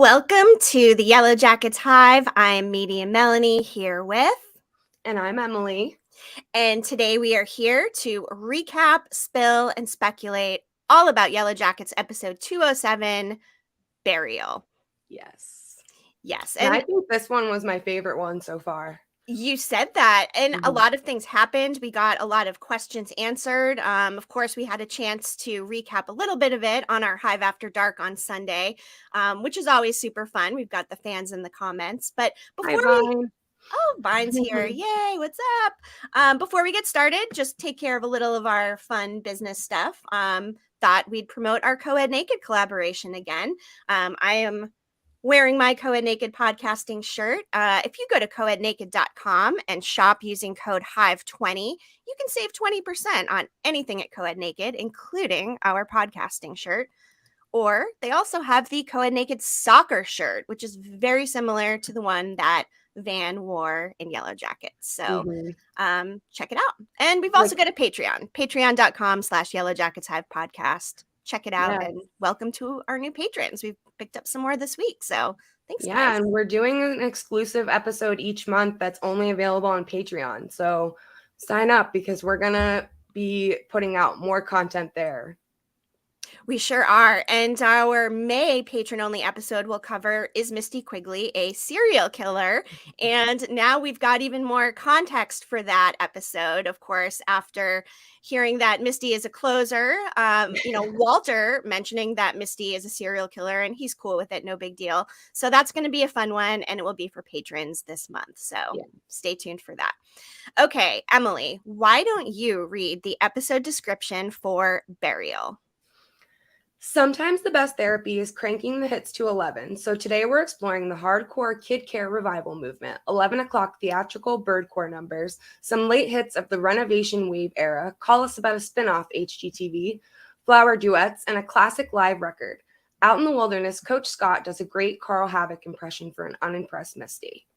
Welcome to the Yellowjackets Hive. I'm Media Melanie here with... And I'm Emily. And today we are here to recap, spill, and speculate all about Yellowjackets episode 207, Burial. Yes. And I think this one was my favorite one so far. You said that, and a lot of things happened. We got a lot of questions answered. Of course, we had a chance to recap a little bit of it on our Hive After Dark on Sunday, which is always super fun. We've got the fans in the comments. But before Vine's here. Yay, what's up? Before we get started, just take care of a little of our fun business stuff. Thought we'd promote our Co-Ed Naked collaboration again. I am wearing my Co-Ed Naked podcasting shirt. If you go to coednaked.com and shop using code HIVE20, you can save 20% on anything at Co-Ed Naked, including our podcasting shirt. Or they also have the Co-Ed Naked soccer shirt, which is very similar to the one that Van wore in Yellowjackets. So check it out. And we've also got a Patreon, patreon.com/Yellowjackets Hive Podcast. Check it out and welcome to our new patrons. We've picked up some more this week. So thanks, guys. Yeah, and we're doing an exclusive episode each month that's only available on Patreon. So sign up because we're going to be putting out more content there. We sure are. And our May patron-only episode we'll cover Is Misty Quigley a Serial Killer? And now we've got even more context for that episode, of course, after hearing that Misty is a closer. Walter mentioning that Misty is a serial killer, and he's cool with it, no big deal. So that's going to be a fun one, and it will be for patrons this month. So stay tuned for that. Okay, Emily, why don't you read the episode description for Burial? Sometimes the best therapy is cranking the hits to 11. So today we're exploring the hardcore kid care revival movement, 11 o'clock theatrical birdcore numbers, some late hits of the Renovation Wave era, Call Us About a Spinoff HGTV, flower duets, and a classic live record. Out in the wilderness, Coach Scott does a great Carl Havoc impression for an unimpressed Misty.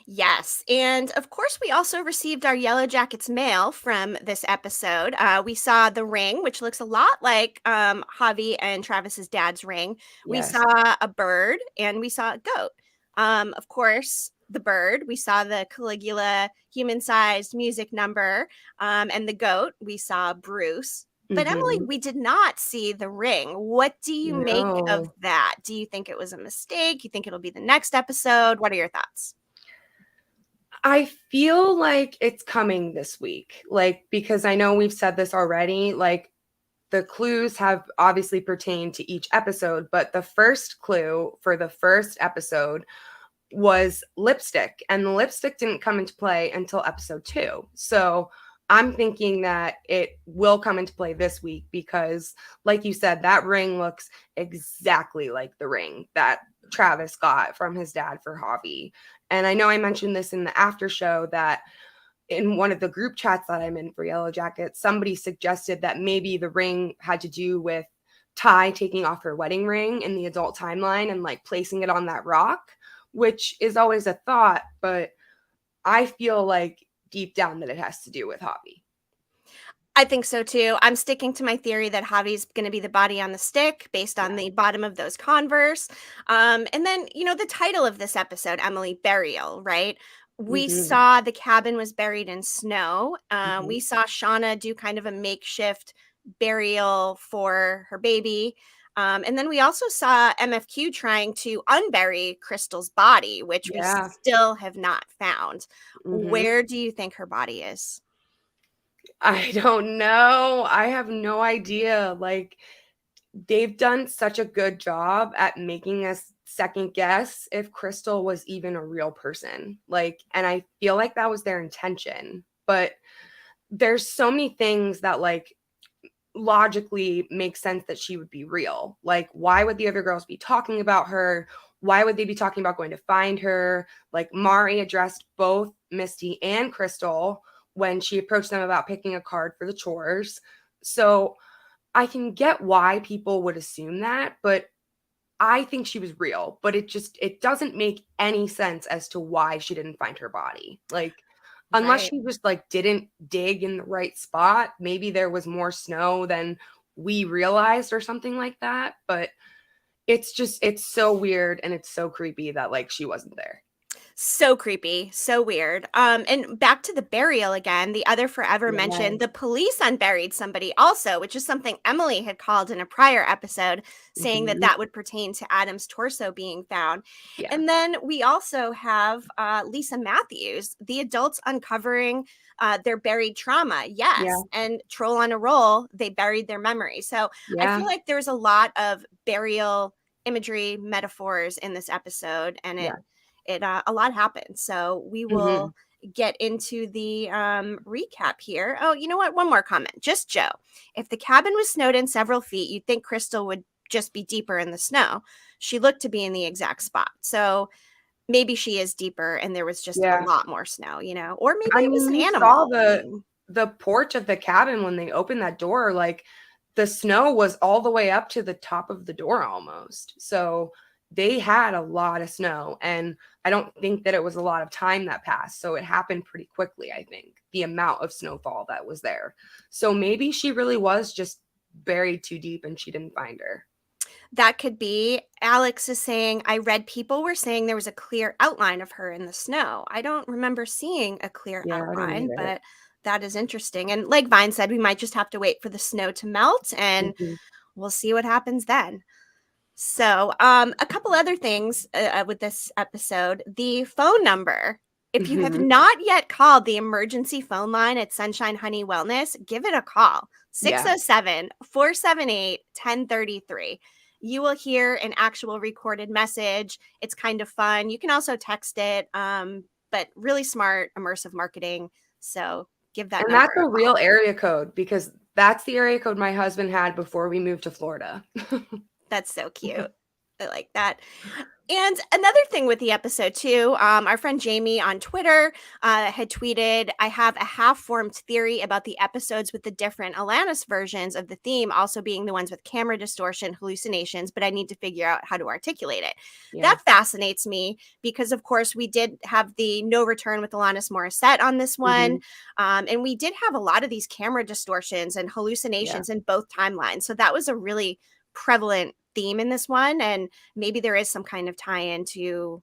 Yes. And of course, we also received our Yellowjackets mail from this episode. We saw the ring, which looks a lot like Javi and Travis's dad's ring. We saw a bird and we saw a goat. Of course, the bird, we saw the Caligula human-sized music number, and the goat, we saw Bruce. But Emily, we did not see the ring. What do you make of that? Do you think it was a mistake? You think it'll be the next episode? What are your thoughts? I feel like it's coming this week, because I know we've said this already, the clues have obviously pertained to each episode, but the first clue for the first episode was lipstick, and the lipstick didn't come into play until episode 2. So I'm thinking that it will come into play this week because, like you said, that ring looks exactly like the ring that Travis got from his dad for Javi. And I know I mentioned this in the after show that in one of the group chats that I'm in for Yellowjackets, somebody suggested that maybe the ring had to do with Ty taking off her wedding ring in the adult timeline and placing it on that rock, which is always a thought, but I feel like deep down that it has to do with Javi. I think so too. I'm sticking to my theory that Javi's going to be the body on the stick based on the bottom of those Converse. And then, the title of this episode, Emily, Burial, right? We saw the cabin was buried in snow. We saw Shauna do kind of a makeshift burial for her baby. And then we also saw MFQ trying to unbury Crystal's body, which we still have not found. Where do you think her body is? I don't know. I have no idea. They've done such a good job at making us second guess if Crystal was even a real person. And I feel like that was their intention. But there's so many things that logically make sense that she would be real. Why would the other girls be talking about her? Why would they be talking about going to find her? Mari addressed both Misty and Crystal when she approached them about picking a card for the chores. So I can get why people would assume that, but I think she was real. But it doesn't make any sense as to why she didn't find her body. Unless she just didn't dig in the right spot. Maybe there was more snow than we realized or something like that. But it's so weird and it's so creepy that like she wasn't there. So creepy, so weird. And back to the burial again, the other forever mentioned Yes. the police unburied somebody also, which is something Emily had called in a prior episode, saying that Mhm. that would pertain to Adam's torso being found. Yeah. And then we also have Lisa Matthews, the adults uncovering their buried trauma. Yeah. Yes. And Troll on a Roll, they buried their memory. So I Yeah. feel like there's a lot of burial imagery, metaphors in this episode, and Yeah. a lot happened. So we will get into the recap here. Oh, you know what? One more comment. Just Joe. If the cabin was snowed in several feet, you'd think Crystal would just be deeper in the snow. She looked to be in the exact spot. So maybe she is deeper and there was just a Yeah. lot more snow, or maybe I it was mean, an you saw animal. I mean, the porch of the cabin when they opened that door, like the snow was all the way up to the top of the door almost. So they had a lot of snow, and I don't think that it was a lot of time that passed. So it happened pretty quickly, I think, the amount of snowfall that was there. So maybe she really was just buried too deep and she didn't find her. that could be. Alex is saying, I read people were saying there was a clear outline of her in the snow. I don't remember seeing a clear Yeah, I don't outline, either. but that is interesting. And like Vine said, we might just have to wait for the snow to melt and Mhm. we'll see what happens then. So, a couple other things with this episode, the phone number. If you have Mhm. not yet called the emergency phone line at Sunshine Honey Wellness, give it a call. Yeah. 607-478-1033. You will hear an actual recorded message. It's kind of fun. You can also text it, but really smart, immersive marketing. So give that And number that's a a call. real area code because that's the area code my husband had before we moved to Florida. That's so cute. I like that. And another thing with the episode too, our friend Jamie on Twitter had tweeted, I have a half-formed theory about the episodes with the different Alanis versions of the theme also being the ones with camera distortion, hallucinations, but I need to figure out how to articulate it. Yeah. That fascinates me because, of course, we did have the No Return with Alanis Morissette on this one. And we did have a lot of these camera distortions and hallucinations in both timelines. So that was a really prevalent theme in this one, and maybe there is some kind of tie-in to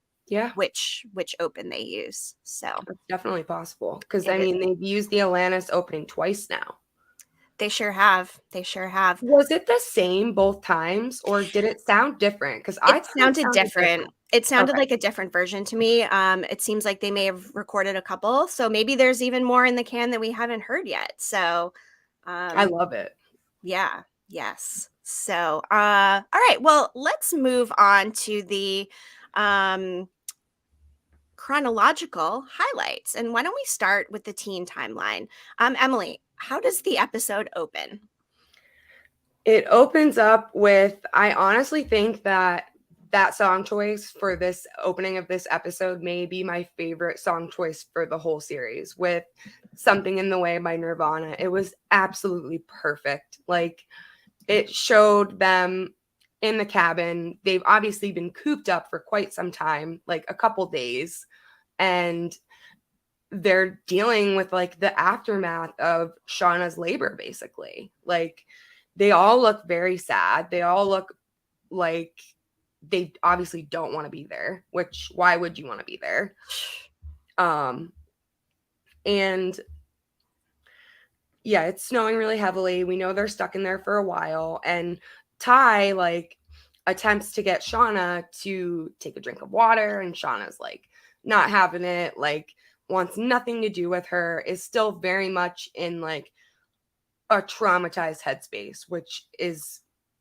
which open they use. So It's definitely possible because it I is. mean they've used the Alanis opening twice now. They sure have. Was it the same both times or did it sound different? Because I It thought it sounded sounded different. different. It sounded Okay. like a different version to me. It seems like they may have recorded a couple, so maybe there's even more in the can that we haven't heard yet. So I love it. yeah. Yes. So all right, well, let's move on to the chronological highlights. And why don't we start with the teen timeline? Emily, how does the episode open? It opens up with, I honestly think that song choice for this opening of this episode may be my favorite song choice for the whole series, with Something in the Way by Nirvana. It was absolutely perfect. Like, it showed them in the cabin. They've obviously been cooped up for quite some time, like a couple days, and they're dealing with like the aftermath of Shauna's labor, basically. Like, they all look very sad. They all look like they obviously don't want to be there, which why would you want to be there? And yeah, it's snowing really heavily. We know they're stuck in there for a while, and Ty like attempts to get Shauna to take a drink of water, and Shauna's like not having it, like wants nothing to do with her, is still very much in like a traumatized headspace, which is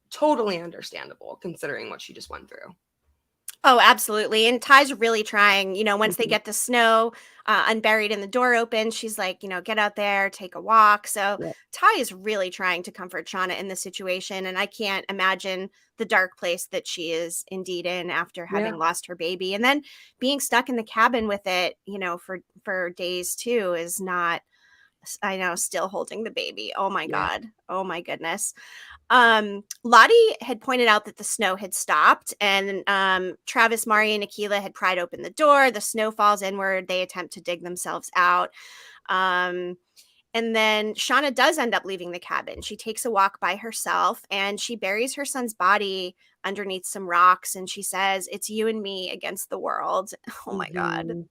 totally understandable considering what she just went through. Oh, absolutely. And Ty's really trying, once they Mhm. get the snow unburied and the door open, she's like, get out there, take a walk. So Yeah. Ty is really trying to comfort Shauna in this situation. And I can't imagine the dark place that she is indeed in after having lost her baby. And then being stuck in the cabin with it, for days too is not, I know, still holding the baby. Oh my Yeah. God. Oh my goodness. Lottie had pointed out that the snow had stopped, and Travis, Mari, and Akila had pried open the door. The snow falls inward. They attempt to dig themselves out. And then Shauna does end up leaving the cabin. She takes a walk by herself and she buries her son's body underneath some rocks. And she says, "It's you and me against the world." Oh my God. Mhm.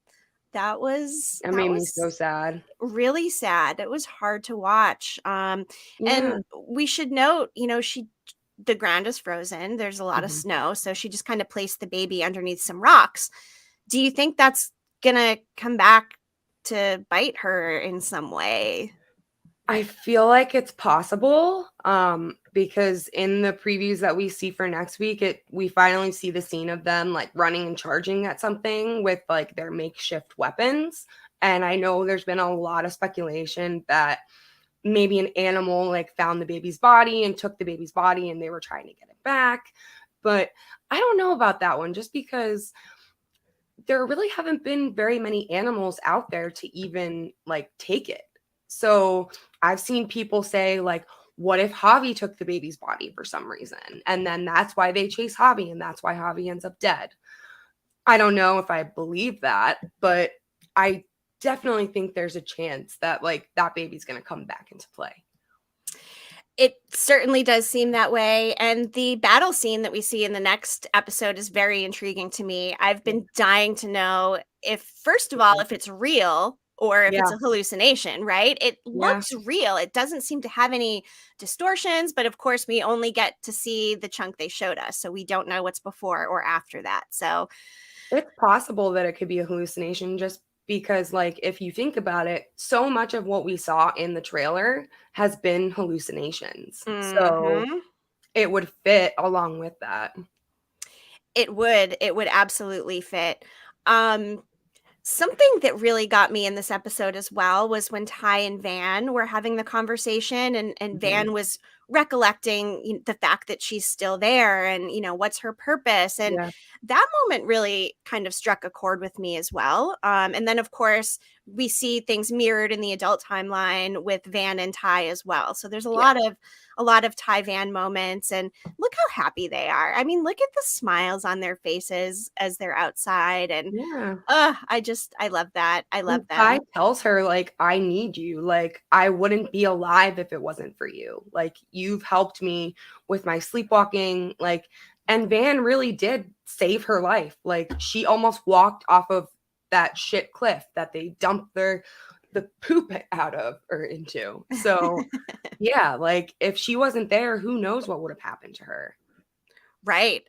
That was That made me so sad. really sad. It was hard to watch. Yeah. And we should note, the ground is frozen. There's a lot of Mhm. snow. So she just kind of placed the baby underneath some rocks. Do you think that's gonna come back to bite her in some way? I feel like it's possible, because in the previews that we see for next week, we finally see the scene of them like running and charging at something with like their makeshift weapons. And I know there's been a lot of speculation that maybe an animal like found the baby's body and took the baby's body and they were trying to get it back. But I don't know about that one, just because there really haven't been very many animals out there to even like take it. So I've seen people say like, what if Javi took the baby's body for some reason? And then that's why they chase Javi and that's why Javi ends up dead. I don't know if I believe that, but I definitely think there's a chance that like that baby's going to come back into play. It certainly does seem that way. And the battle scene that we see in the next episode is very intriguing to me. I've been dying to know if, first of all, if it's real or if it's Yeah. a hallucination, right? It Yeah. looks real. It doesn't seem to have any distortions, but of course, we only get to see the chunk they showed us. So we don't know what's before or after that. So It's possible that it could be a hallucination just because, like, if you think about it, so much of what we saw in the trailer has been hallucinations. So mhm. it would fit along with that. It would absolutely fit. Um, Something that really got me in this episode as well was when Ty and Van were having the conversation and Mhm. Van was recollecting the fact that she's still there and what's her purpose, and Yeah. that moment really kind of struck a chord with me as well. And then of course we see things mirrored in the adult timeline with Van and Ty as well. So there's Yeah. a lot of Ty Van moments, and look how happy they are. I mean, look at the smiles on their faces as they're outside, and Yeah. I love that. I love And Ty them. tells her, like, I need you. Like, I wouldn't be alive if it wasn't for you. Like, you've helped me with my sleepwalking. Like, and Van really did save her life. Like, she almost walked off of that shit cliff that they dumped the poop out of or into. So, yeah, like, if she wasn't there, who knows what would have happened to her. Right.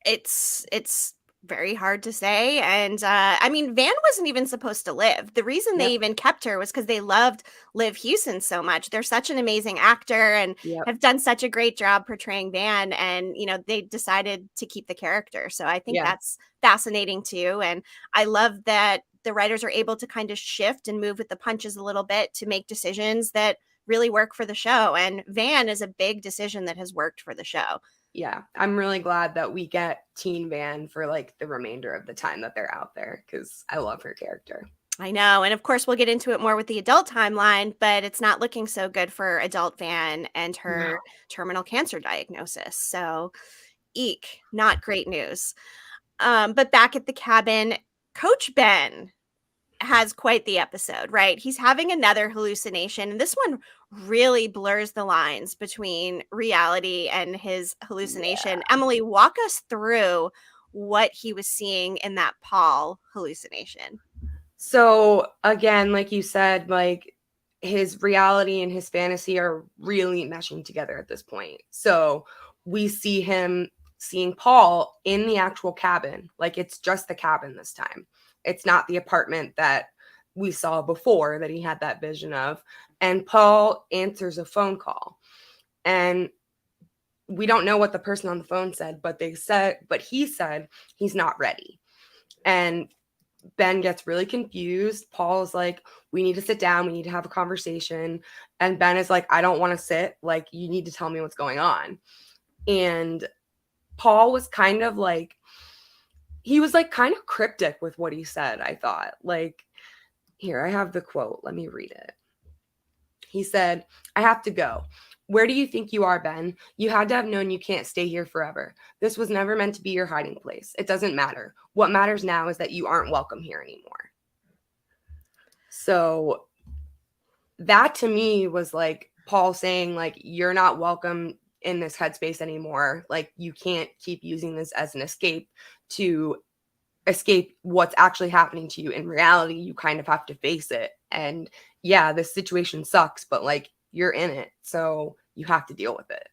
It's very hard to say, and, I mean, Van wasn't even supposed to live. The reason they Yep. even kept her was because they loved Liv Hewson so much. They're such an amazing actor and Yep. have done such a great job portraying Van, and, they decided to keep the character, so I think Yeah. that's fascinating too, and I love that the writers are able to kind of shift and move with the punches a little bit to make decisions that really work for the show, and Van is a big decision that has worked for the show. Yeah, I'm really glad that we get Teen Van for like the remainder of the time that they're out there because I love her character. I know. And of course, we'll get into it more with the adult timeline, but it's not looking so good for adult Van and No. her terminal cancer diagnosis. So, eek, not great news. But back at the cabin, Coach Ben has quite the episode, right? He's having another hallucination, and this one really blurs the lines between reality and his Yeah. hallucination. Emily, walk us through what he was seeing in that Paul hallucination. So again, like you said, like his reality and his fantasy are really meshing together at this point. So we see him seeing Paul in the actual cabin. Like it's just the cabin this time. It's not the apartment that we saw before that he had that vision of. And Paul answers a phone call. And we don't know what the person on the phone said, but he said he's not ready. And Ben gets really confused. Paul's like, we need to sit down. We need to have a conversation. And Ben is like, I don't want to sit. Like, you need to tell me what's going on. And Paul was kind of like, he was like kind of cryptic with what he said, I thought. Like, here, I have the quote. Let me read it. He said, I have to go. Where do you think you are, Ben? You had to have known you can't stay here forever. This was never meant to be your hiding place. It doesn't matter. What matters now is that you aren't welcome here anymore. So that to me was like Paul saying, like, you're not welcome in this headspace anymore. Like, you can't keep using this as an escape to escape what's actually happening to you. In reality, you kind of have to face it. And yeah, this situation sucks, but like, you're in it, so you have to deal with it.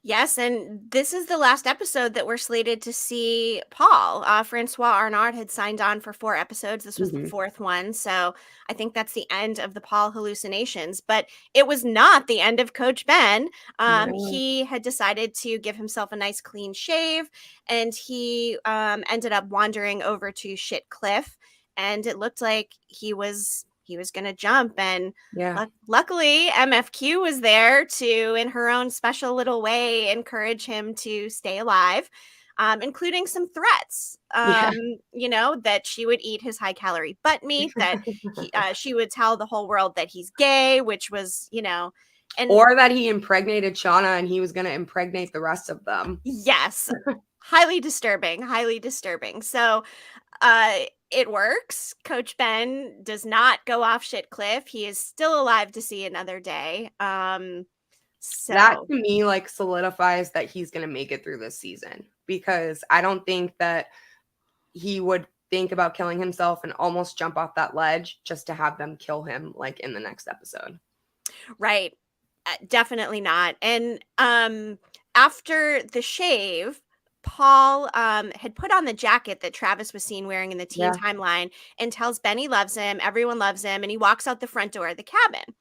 Yes, and this is the last episode that we're slated to see Paul. Francois Arnaud had signed on for 4 episodes. This was the 4th one, so I think that's the end of the Paul hallucinations. But it was not the end of Coach Ben. No. He had decided to give himself a nice clean shave, and he ended up wandering over to Shit Cliff, and it looked like he was going to jump, and Yeah. luckily MFQ was there to, in her own special little way, encourage him to stay alive, including some threats, you know, that she would eat his high calorie butt meat, that she would tell the whole world that he's gay, which was, you know, and or that he impregnated Shauna and he was going to impregnate the rest of them. Yes. highly disturbing. So it works. Coach Ben does not go off Shit Cliff. He is still alive to see another day. So that to me like solidifies that he's going to make it through this season, because I don't think that he would think about killing himself and almost jump off that ledge just to have them kill him like in the next episode. Right. Definitely not. And after the shave, Paul had put on the jacket that Travis was seen wearing in the teen timeline and tells Ben he loves him, everyone loves him, and he walks out the front door of the cabin.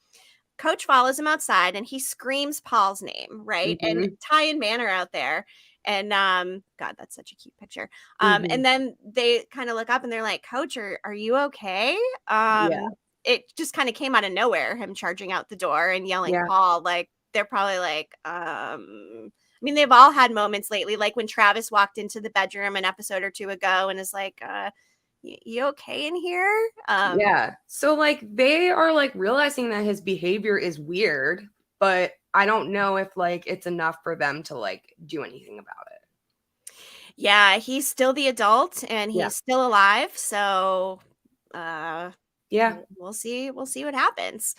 Coach follows him outside and he screams Paul's name, right? And Ty and Man are out there. And God, that's such a cute picture. And then they kind of look up and they're like, Coach, are you okay? It just kind of came out of nowhere, him charging out the door and yelling Paul. Like, they're probably like, I mean, they've all had moments lately, like when Travis walked into the bedroom an episode or 2 ago and is like, you okay in here? So like they are like realizing that his behavior is weird, but I don't know if like it's enough for them to like do anything about it. Yeah, he's still the adult and he's still alive, so we'll see what happens.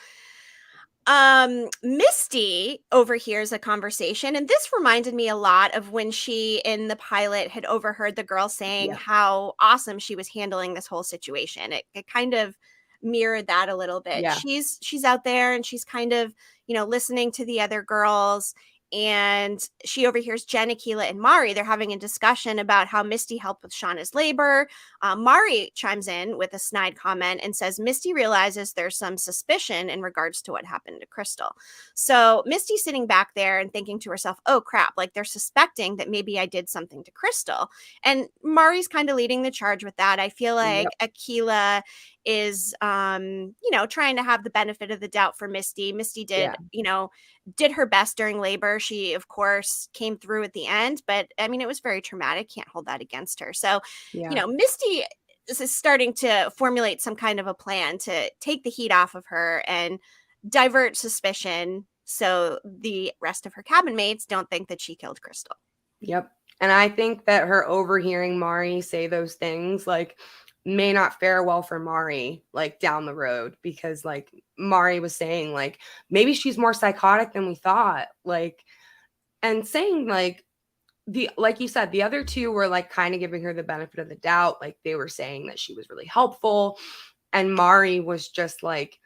Misty overhears a conversation, and this reminded me a lot of when she in the pilot had overheard the girl saying how awesome she was handling this whole situation. It kind of mirrored that a little bit. She's out there and she's kind of, you know, listening to the other girls, and she overhears Jen, Akilah, and Mari. They're having a discussion about how Misty helped with Shauna's labor. Mari chimes in with a snide comment and says Misty realizes there's some suspicion in regards to what happened to Crystal. So Misty's sitting back there and thinking to herself, oh crap, like they're suspecting that maybe I did something to Crystal. And Mari's kind of leading the charge with that. I feel like Akilah is you know, trying to have the benefit of the doubt for Misty. Misty did, you know, did her best during labor. She of course came through at the end, but I mean, it was very traumatic. Can't hold that against her. So, you know, Misty is starting to formulate some kind of a plan to take the heat off of her and divert suspicion so the rest of her cabin mates don't think that she killed Crystal. And I think that her overhearing Mari say those things like may not fare well for Mari like down the road, because like Mari was saying like maybe she's more psychotic than we thought, like, and saying like like you said, the other two were like kind of giving her the benefit of the doubt, like they were saying that she was really helpful, and Mari was just like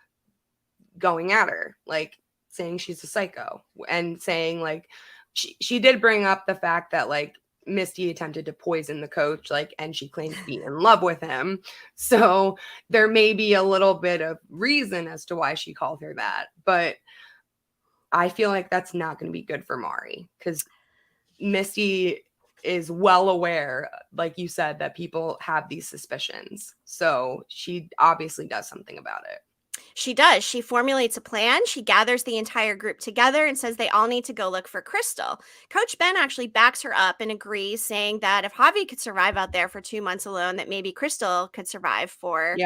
going at her, like saying she's a psycho, and saying like she did bring up the fact that like Misty attempted to poison the coach, like, and she claimed to be in love with him. So there may be a little bit of reason as to why she called her that. But I feel like that's not going to be good for Mari, because Misty is well aware, like you said, that people have these suspicions. So she obviously does something about it. She does. She formulates a plan. She gathers the entire group together and says they all need to go look for Crystal. Coach Ben actually backs her up and agrees, saying that if Javi could survive out there for 2 months alone, that maybe Crystal could survive for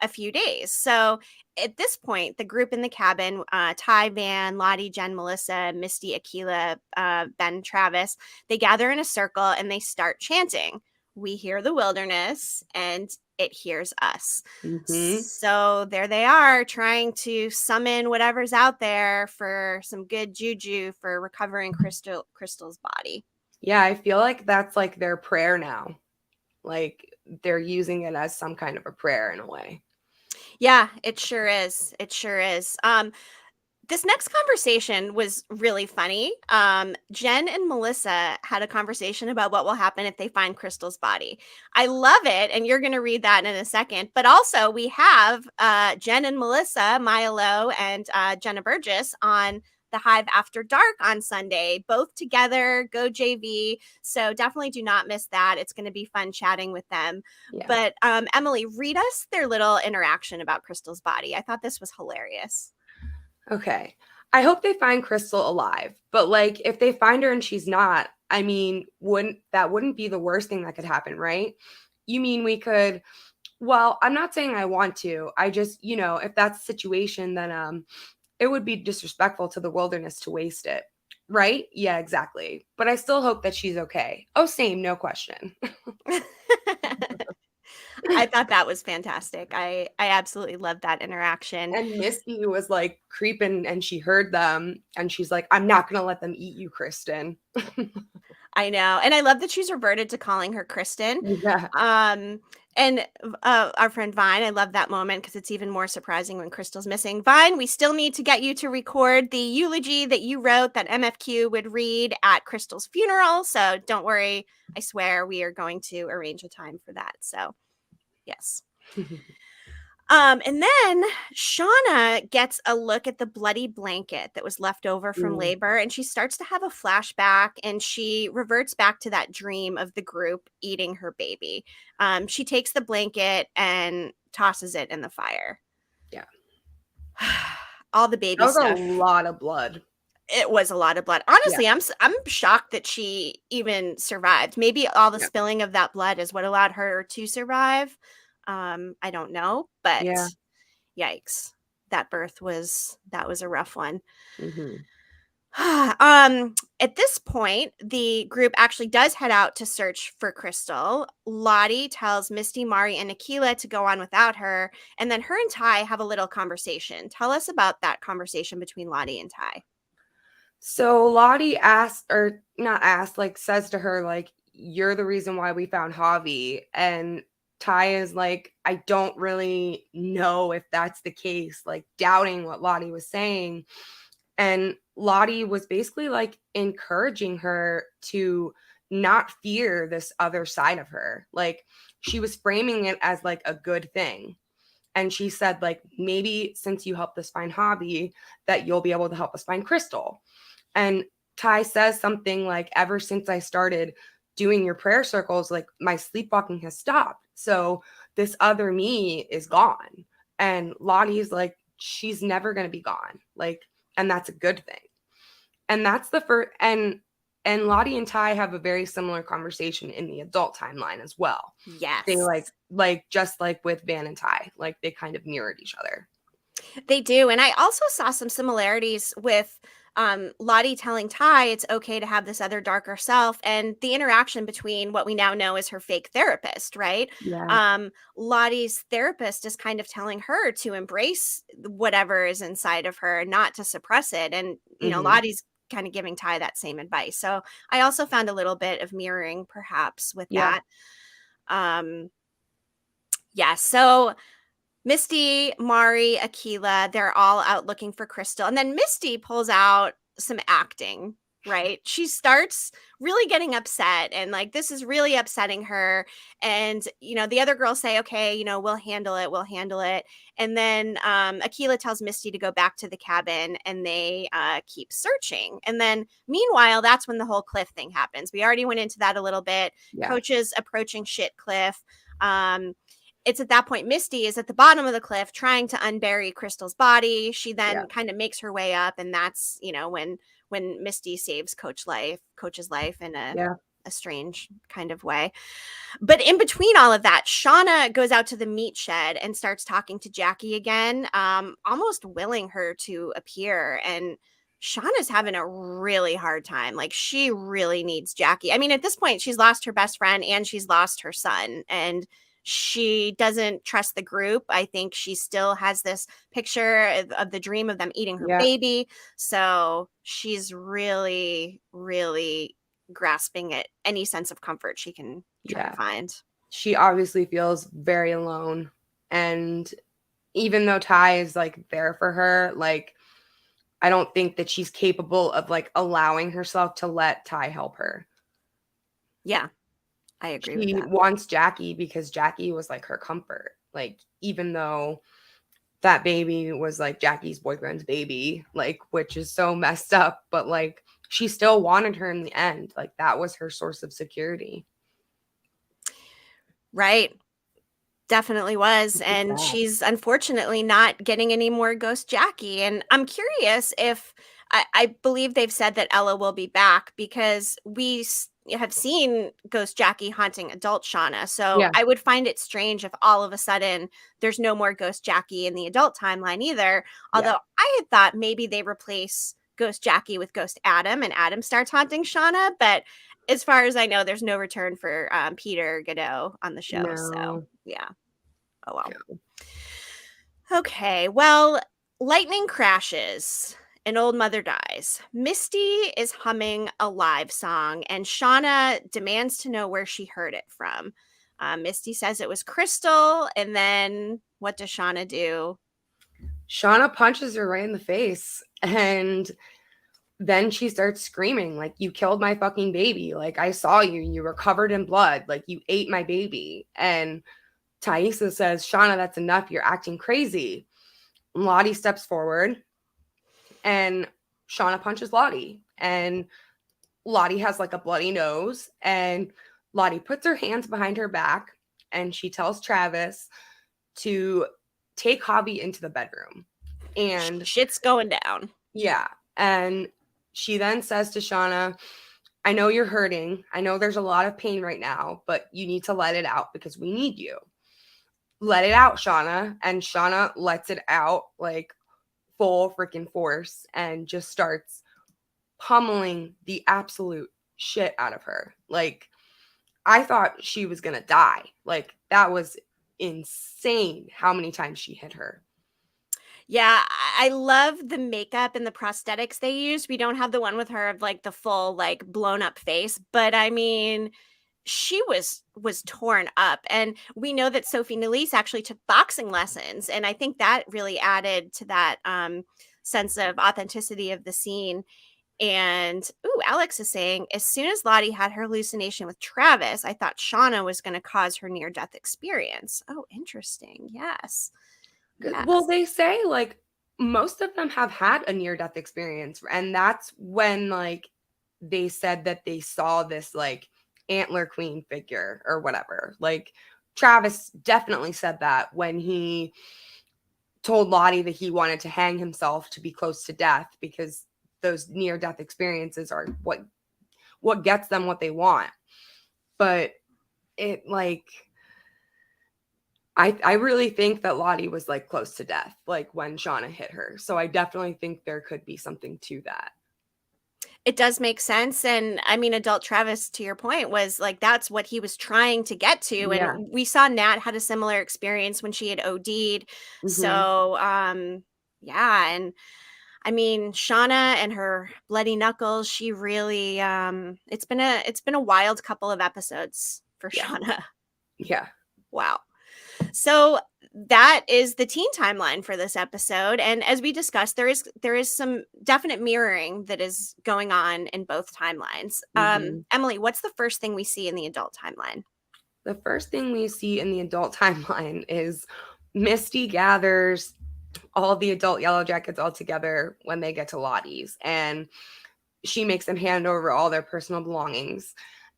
a few days. So at this point, the group in the cabin, Ty, Van, Lottie, Jen, Melissa, Misty, Akilah, Ben, Travis, they gather in a circle and they start chanting. we hear the wilderness and it hears us. Mm-hmm. So there they are trying to summon whatever's out there for some good juju for recovering Crystal's body. Yeah, I feel like that's like their prayer now. Like they're using it as some kind of a prayer in a way. Yeah, it sure is. It sure is. This next conversation was really funny. Jen and Melissa had a conversation about what will happen if they find Crystal's body. I love it, and you're going to read that in a second. But also, we have Jen and Melissa, Maya Lowe and Jenna Burgess on the Hive After Dark on Sunday, both together. Go JV. So definitely do not miss that. It's going to be fun chatting with them. Yeah. But Emily, read us their little interaction about Crystal's body. I thought this was hilarious. Okay. I hope they find Crystal alive. But like if they find her and she's not, I mean, wouldn't be the worst thing that could happen, right? You mean we could, well, I'm not saying I want to. I just, if that's the situation, then it would be disrespectful to the wilderness to waste it. Right? Yeah, exactly. But I still hope that she's okay. Oh, same, no question. I thought that was fantastic. I absolutely loved that interaction. And Misty was like creeping and she heard them and she's like, I'm not going to let them eat you, Kristen. I know. And I love that she's reverted to calling her Kristen. Yeah. And our friend Vine, I love that moment because it's even more surprising when Crystal's missing. Vine, we still need to get you to record the eulogy that you wrote that MFQ would read at Crystal's funeral. So don't worry. I swear we are going to arrange a time for that. So yes. And then Shauna gets a look at the bloody blanket that was left over from labor, and she starts to have a flashback, and she reverts back to that dream of the group eating her baby. She takes the blanket and tosses it in the fire. Yeah. All the baby stuff. That was a lot of blood. It was a lot of blood. Honestly, yeah. I'm shocked that she even survived. Maybe all the spilling of that blood is what allowed her to survive. I don't know, but yikes. That was a rough one. Mm-hmm. At this point, the group actually does head out to search for Crystal. Lottie tells Misty, Mari, and Akila to go on without her, and then her and Ty have a little conversation. Tell us about that conversation between Lottie and Ty. So Lottie says to her, like, you're the reason why we found Javi, and Ty is like, I don't really know if that's the case, like doubting what Lottie was saying. And Lottie was basically like encouraging her to not fear this other side of her. Like she was framing it as like a good thing. And she said, like, maybe since you helped us find Javi, that you'll be able to help us find Crystal. And Ty says something like, ever since I started doing your prayer circles, like my sleepwalking has stopped. So this other me is gone. And Lottie's like, she's never going to be gone. Like, and that's a good thing. And that's the first, and Lottie and Ty have a very similar conversation in the adult timeline as well. Yes. They like just like with Van and Ty, like they kind of mirrored each other. They do. And I also saw some similarities with Lottie telling Ty it's okay to have this other darker self, and the interaction between what we now know is her fake therapist, right? Yeah. Lottie's therapist is kind of telling her to embrace whatever is inside of her and not to suppress it. And, you know, Lottie's kind of giving Ty that same advice. So I also found a little bit of mirroring perhaps with that. So Misty, Mari, Akila, they're all out looking for Crystal. And then Misty pulls out some acting, right? She starts really getting upset and like, this is really upsetting her. And, you know, the other girls say, okay, you know, we'll handle it. And then Akila tells Misty to go back to the cabin and they keep searching. And then meanwhile, that's when the whole Cliff thing happens. We already went into that a little bit. Yeah. Coach is approaching shit Cliff. It's at that point Misty is at the bottom of the cliff trying to unbury Crystal's body. She then kind of makes her way up, and that's, you know, when Misty saves Coach's life in a strange kind of way. But in between all of that, Shauna goes out to the meat shed and starts talking to Jackie again, almost willing her to appear. And Shauna's having a really hard time. Like, she really needs Jackie. I mean, at this point, she's lost her best friend and she's lost her son, and she doesn't trust the group. I think she still has this picture of the dream of them eating her Yeah. baby. So she's really, really grasping at any sense of comfort she can try to find. She obviously feels very alone. And even though Ty is like there for her, like, I don't think that she's capable of like allowing herself to let Ty help her. Yeah, I agree with She that. wants Jackie because Jackie was like her comfort. Like, even though that baby was like Jackie's boyfriend's baby, like, which is so messed up, but like, she still wanted her in the end. Like, that was her source of security. Right. Definitely was. And she's unfortunately not getting any more Ghost Jackie. And I'm curious if I believe they've said that Ella will be back, because we have seen Ghost Jackie haunting adult Shauna. So Yeah. I would find it strange if all of a sudden there's no more Ghost Jackie in the adult timeline either. Although I had thought maybe they replace Ghost Jackie with Ghost Adam and Adam starts haunting Shauna. But as far as I know, there's no return for Peter Godot on the show. No. So, yeah. Oh, well. Yeah. Okay. Well, lightning crashes. An old mother dies. Misty is humming a live song, and Shauna demands to know where she heard it from. Misty says it was Crystal, and then what does Shauna do? Shauna punches her right in the face, and then she starts screaming, like, you killed my fucking baby. Like, I saw you. You were covered in blood. Like, you ate my baby. And Taissa says, Shauna, that's enough. You're acting crazy. Lottie steps forward, and Shauna punches Lottie. And Lottie has like a bloody nose. And Lottie puts her hands behind her back, and she tells Travis to take Javi into the bedroom. And shit's going down. Yeah. And she then says to Shauna, I know you're hurting. I know there's a lot of pain right now, but you need to let it out because we need you. Let it out, Shauna. And Shauna lets it out like full freaking force and just starts pummeling the absolute shit out of her. Like, I thought she was going to die. Like, that was insane how many times she hit her. Yeah, I love the makeup and the prosthetics they used. We don't have the one with her of like the full like blown up face, but I mean, she was torn up. And we know that Sophie Nelisse actually took boxing lessons, and I think that really added to that sense of authenticity of the scene. And Alex is saying, as soon as Lottie had her hallucination with Travis, I thought Shauna was going to cause her near-death experience. Oh, interesting. Yes. Well, they say like most of them have had a near-death experience, and that's when like they said that they saw this like antler queen figure or whatever. Like, Travis definitely said that when he told Lottie that he wanted to hang himself to be close to death, because those near-death experiences are what gets them what they want. But it like I really think that Lottie was like close to death, like when Shauna hit her. So I definitely think there could be something to that. It does make sense. And I mean, adult Travis, to your point, was like, that's what he was trying to get to. Yeah. And we saw Nat had a similar experience when she had OD'd. Mm-hmm. So, yeah. And I mean, Shauna and her bloody knuckles, she really, it's been a wild couple of episodes for Shauna. Yeah. Wow. So that is the teen timeline for this episode. And as we discussed, there is some definite mirroring that is going on in both timelines. Emily, what's the first thing we see in the adult timeline? The first thing we see in the adult timeline is Misty gathers all the adult Yellowjackets all together when they get to Lottie's, and she makes them hand over all their personal belongings.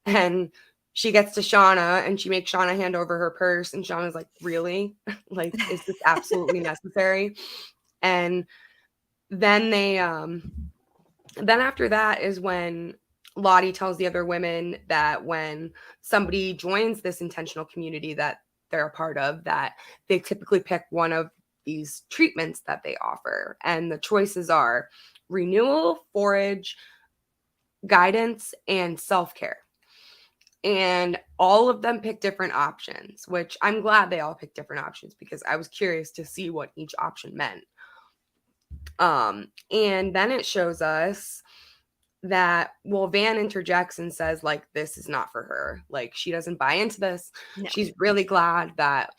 And she gets to Shauna, and she makes Shauna hand over her purse, and Shauna's like, really? Like, is this absolutely necessary? And then they then after that is when Lottie tells the other women that when somebody joins this intentional community that they're a part of, that they typically pick one of these treatments that they offer. And the choices are renewal, forage, guidance, and self-care. And all of them pick different options, which I'm glad they all picked different options because I was curious to see what each option meant. And then it shows us that, well, Van interjects and says, like, this is not for her. Like, she doesn't buy into this. No. She's really glad that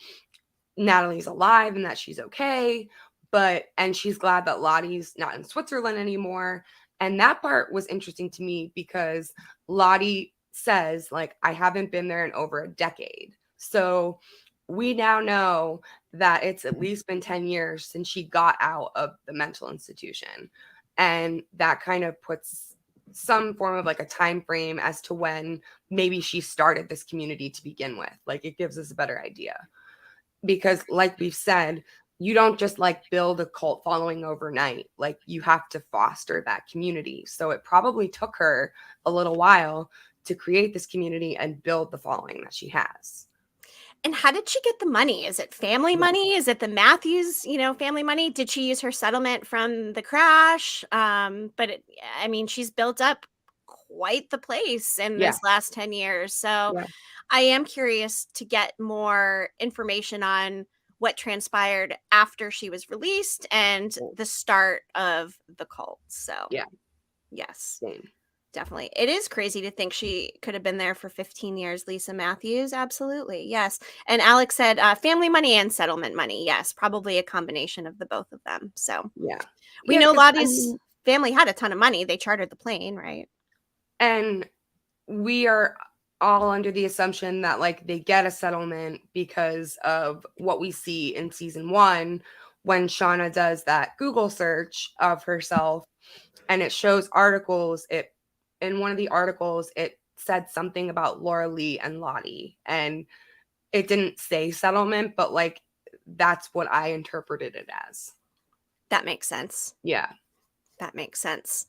Natalie's alive and that she's okay. And she's glad that Lottie's not in Switzerland anymore. And that part was interesting to me because Lottie says, like, I haven't been there in over a decade. So we now know that it's at least been 10 years since she got out of the mental institution. And that kind of puts some form of like a time frame as to when maybe she started this community to begin with. Like, it gives us a better idea. Because like we've said, you don't just like build a cult following overnight. Like, you have to foster that community. So it probably took her a little while to create this community and build the following that she has. And how did she get the money? Is it family money? Is it the Matthews, family money? Did she use her settlement from the crash? She's built up quite the place in this last 10 years. So I am curious to get more information on what transpired after she was released and the start of the cult. So yes. Same. Definitely. It is crazy to think she could have been there for 15 years, Lisa Matthews. Absolutely. Yes. And Alex said family money and settlement money. Yes. Probably a combination of the both of them. So we know Lottie's family had a ton of money. They chartered the plane, right? And we are all under the assumption that like they get a settlement because of what we see in season 1 when Shauna does that Google search of herself and it shows articles. In one of the articles, it said something about Laura Lee and Lottie, and it didn't say settlement, but like that's what I interpreted it as. That makes sense. Yeah. That makes sense.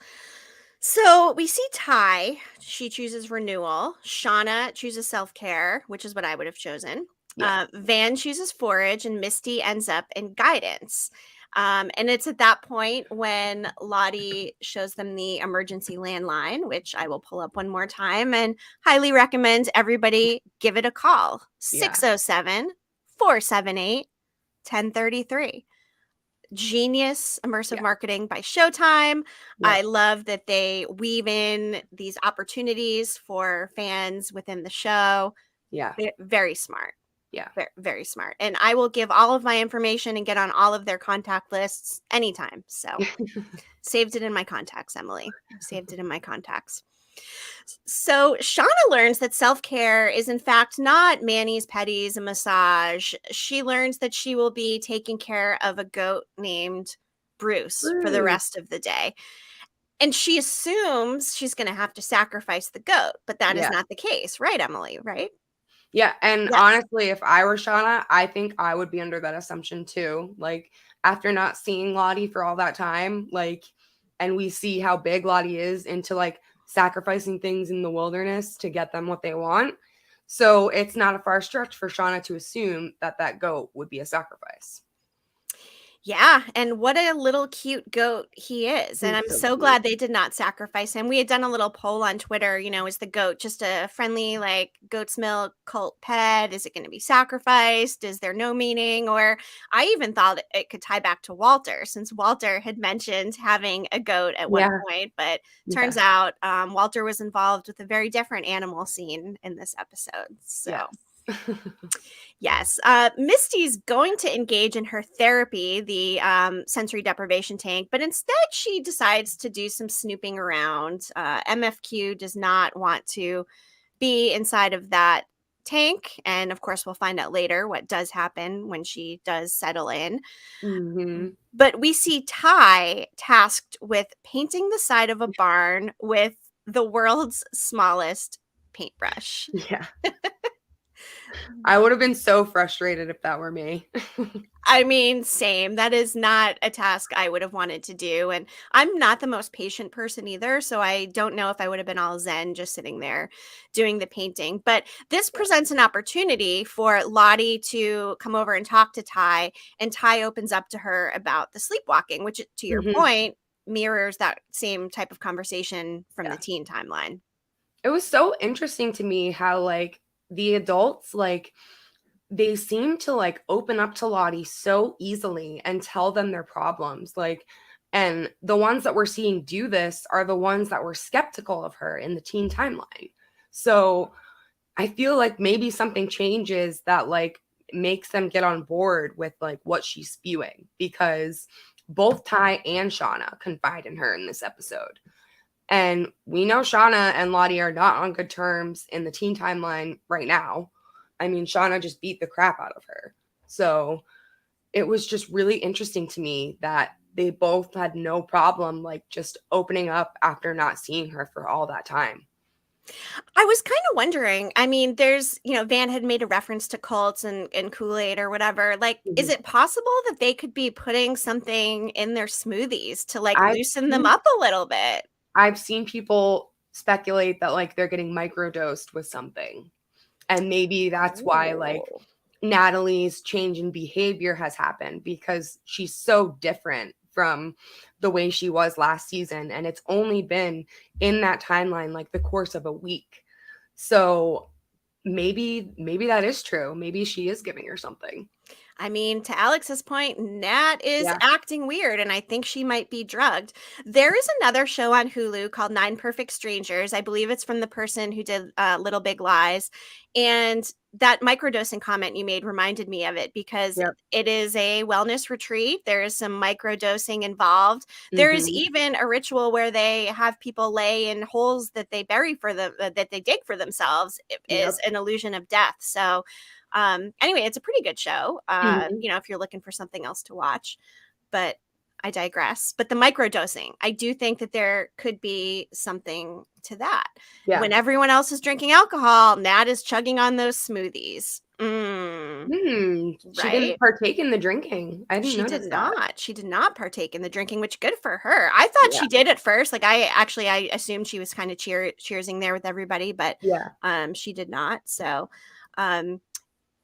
So we see Ty, she chooses renewal. Shauna chooses self-care, which is what I would have chosen. Yeah. Van chooses forage, and Misty ends up in guidance. And it's at that point when Lottie shows them the emergency landline, which I will pull up one more time and highly recommend everybody give it a call. 607-478-1033. Genius immersive marketing by Showtime. I love that they weave in these opportunities for fans within the show. Yeah. Very smart. Yeah. Very, very smart. And I will give all of my information and get on all of their contact lists anytime. So saved it in my contacts, Emily. Saved it in my contacts. So Shauna learns that self-care is in fact not manis, petties, and massage. She learns that she will be taking care of a goat named Bruce for the rest of the day. And she assumes she's going to have to sacrifice the goat, but that is not the case. Right, Emily? Right? Yeah. And honestly, if I were Shauna, I think I would be under that assumption too. Like, after not seeing Lottie for all that time, like, and we see how big Lottie is into like sacrificing things in the wilderness to get them what they want. So it's not a far stretch for Shauna to assume that that goat would be a sacrifice. Yeah, and what a little cute goat he is. And I'm so glad they did not sacrifice him. We had done a little poll on Twitter, is the goat just a friendly, like, goat's milk cult pet? Is it going to be sacrificed? Is there no meaning? Or I even thought it could tie back to Walter, since Walter had mentioned having a goat at one point. But turns out Walter was involved with a very different animal scene in this episode. So... Yes. Misty's going to engage in her therapy, the sensory deprivation tank, but instead she decides to do some snooping around. MFQ does not want to be inside of that tank. And of course, we'll find out later what does happen when she does settle in. Mm-hmm. But we see Ty tasked with painting the side of a barn with the world's smallest paintbrush. Yeah. I would have been so frustrated if that were me. I mean, same. That is not a task I would have wanted to do. And I'm not the most patient person either. So I don't know if I would have been all zen just sitting there doing the painting. But this presents an opportunity for Lottie to come over and talk to Ty. And Ty opens up to her about the sleepwalking, which, to your point, mirrors that same type of conversation from the teen timeline. It was so interesting to me how, like, the adults, like, they seem to, like, open up to Lottie so easily and tell them their problems. Like, and the ones that we're seeing do this are the ones that were skeptical of her in the teen timeline. So I feel like maybe something changes that, like, makes them get on board with, like, what she's spewing, because both Ty and Shauna confide in her in this episode. And we know Shauna and Lottie are not on good terms in the teen timeline right now. I mean, Shauna just beat the crap out of her. So it was just really interesting to me that they both had no problem, like, just opening up after not seeing her for all that time. I was kind of wondering, I mean, there's, Van had made a reference to cults and Kool-Aid or whatever. Like, is it possible that they could be putting something in their smoothies to, like, loosen them up a little bit? I've seen people speculate that, like, they're getting microdosed with something. And maybe that's why, like, Natalie's change in behavior has happened, because she's so different from the way she was last season. And it's only been in that timeline, like, the course of a week. So maybe that is true. Maybe she is giving her something. I mean, to Alex's point, Nat is acting weird, and I think she might be drugged. There is another show on Hulu called 9 Perfect Strangers. I believe it's from the person who did Little Big Lies. And that microdosing comment you made reminded me of it, because it is a wellness retreat. There is some microdosing involved. There is even a ritual where they have people lay in holes that they bury for them, that they dig for themselves. It is an illusion of death. So anyway, it's a pretty good show, if you're looking for something else to watch, but I digress. But the microdosing, I do think that there could be something to that. Yeah. When everyone else is drinking alcohol, Nat is chugging on those smoothies. She didn't partake in the drinking. I didn't notice that. She did not partake in the drinking, which good for her. I thought she did at first. Like, I assumed she was kind of cheersing there with everybody, but she did not. So,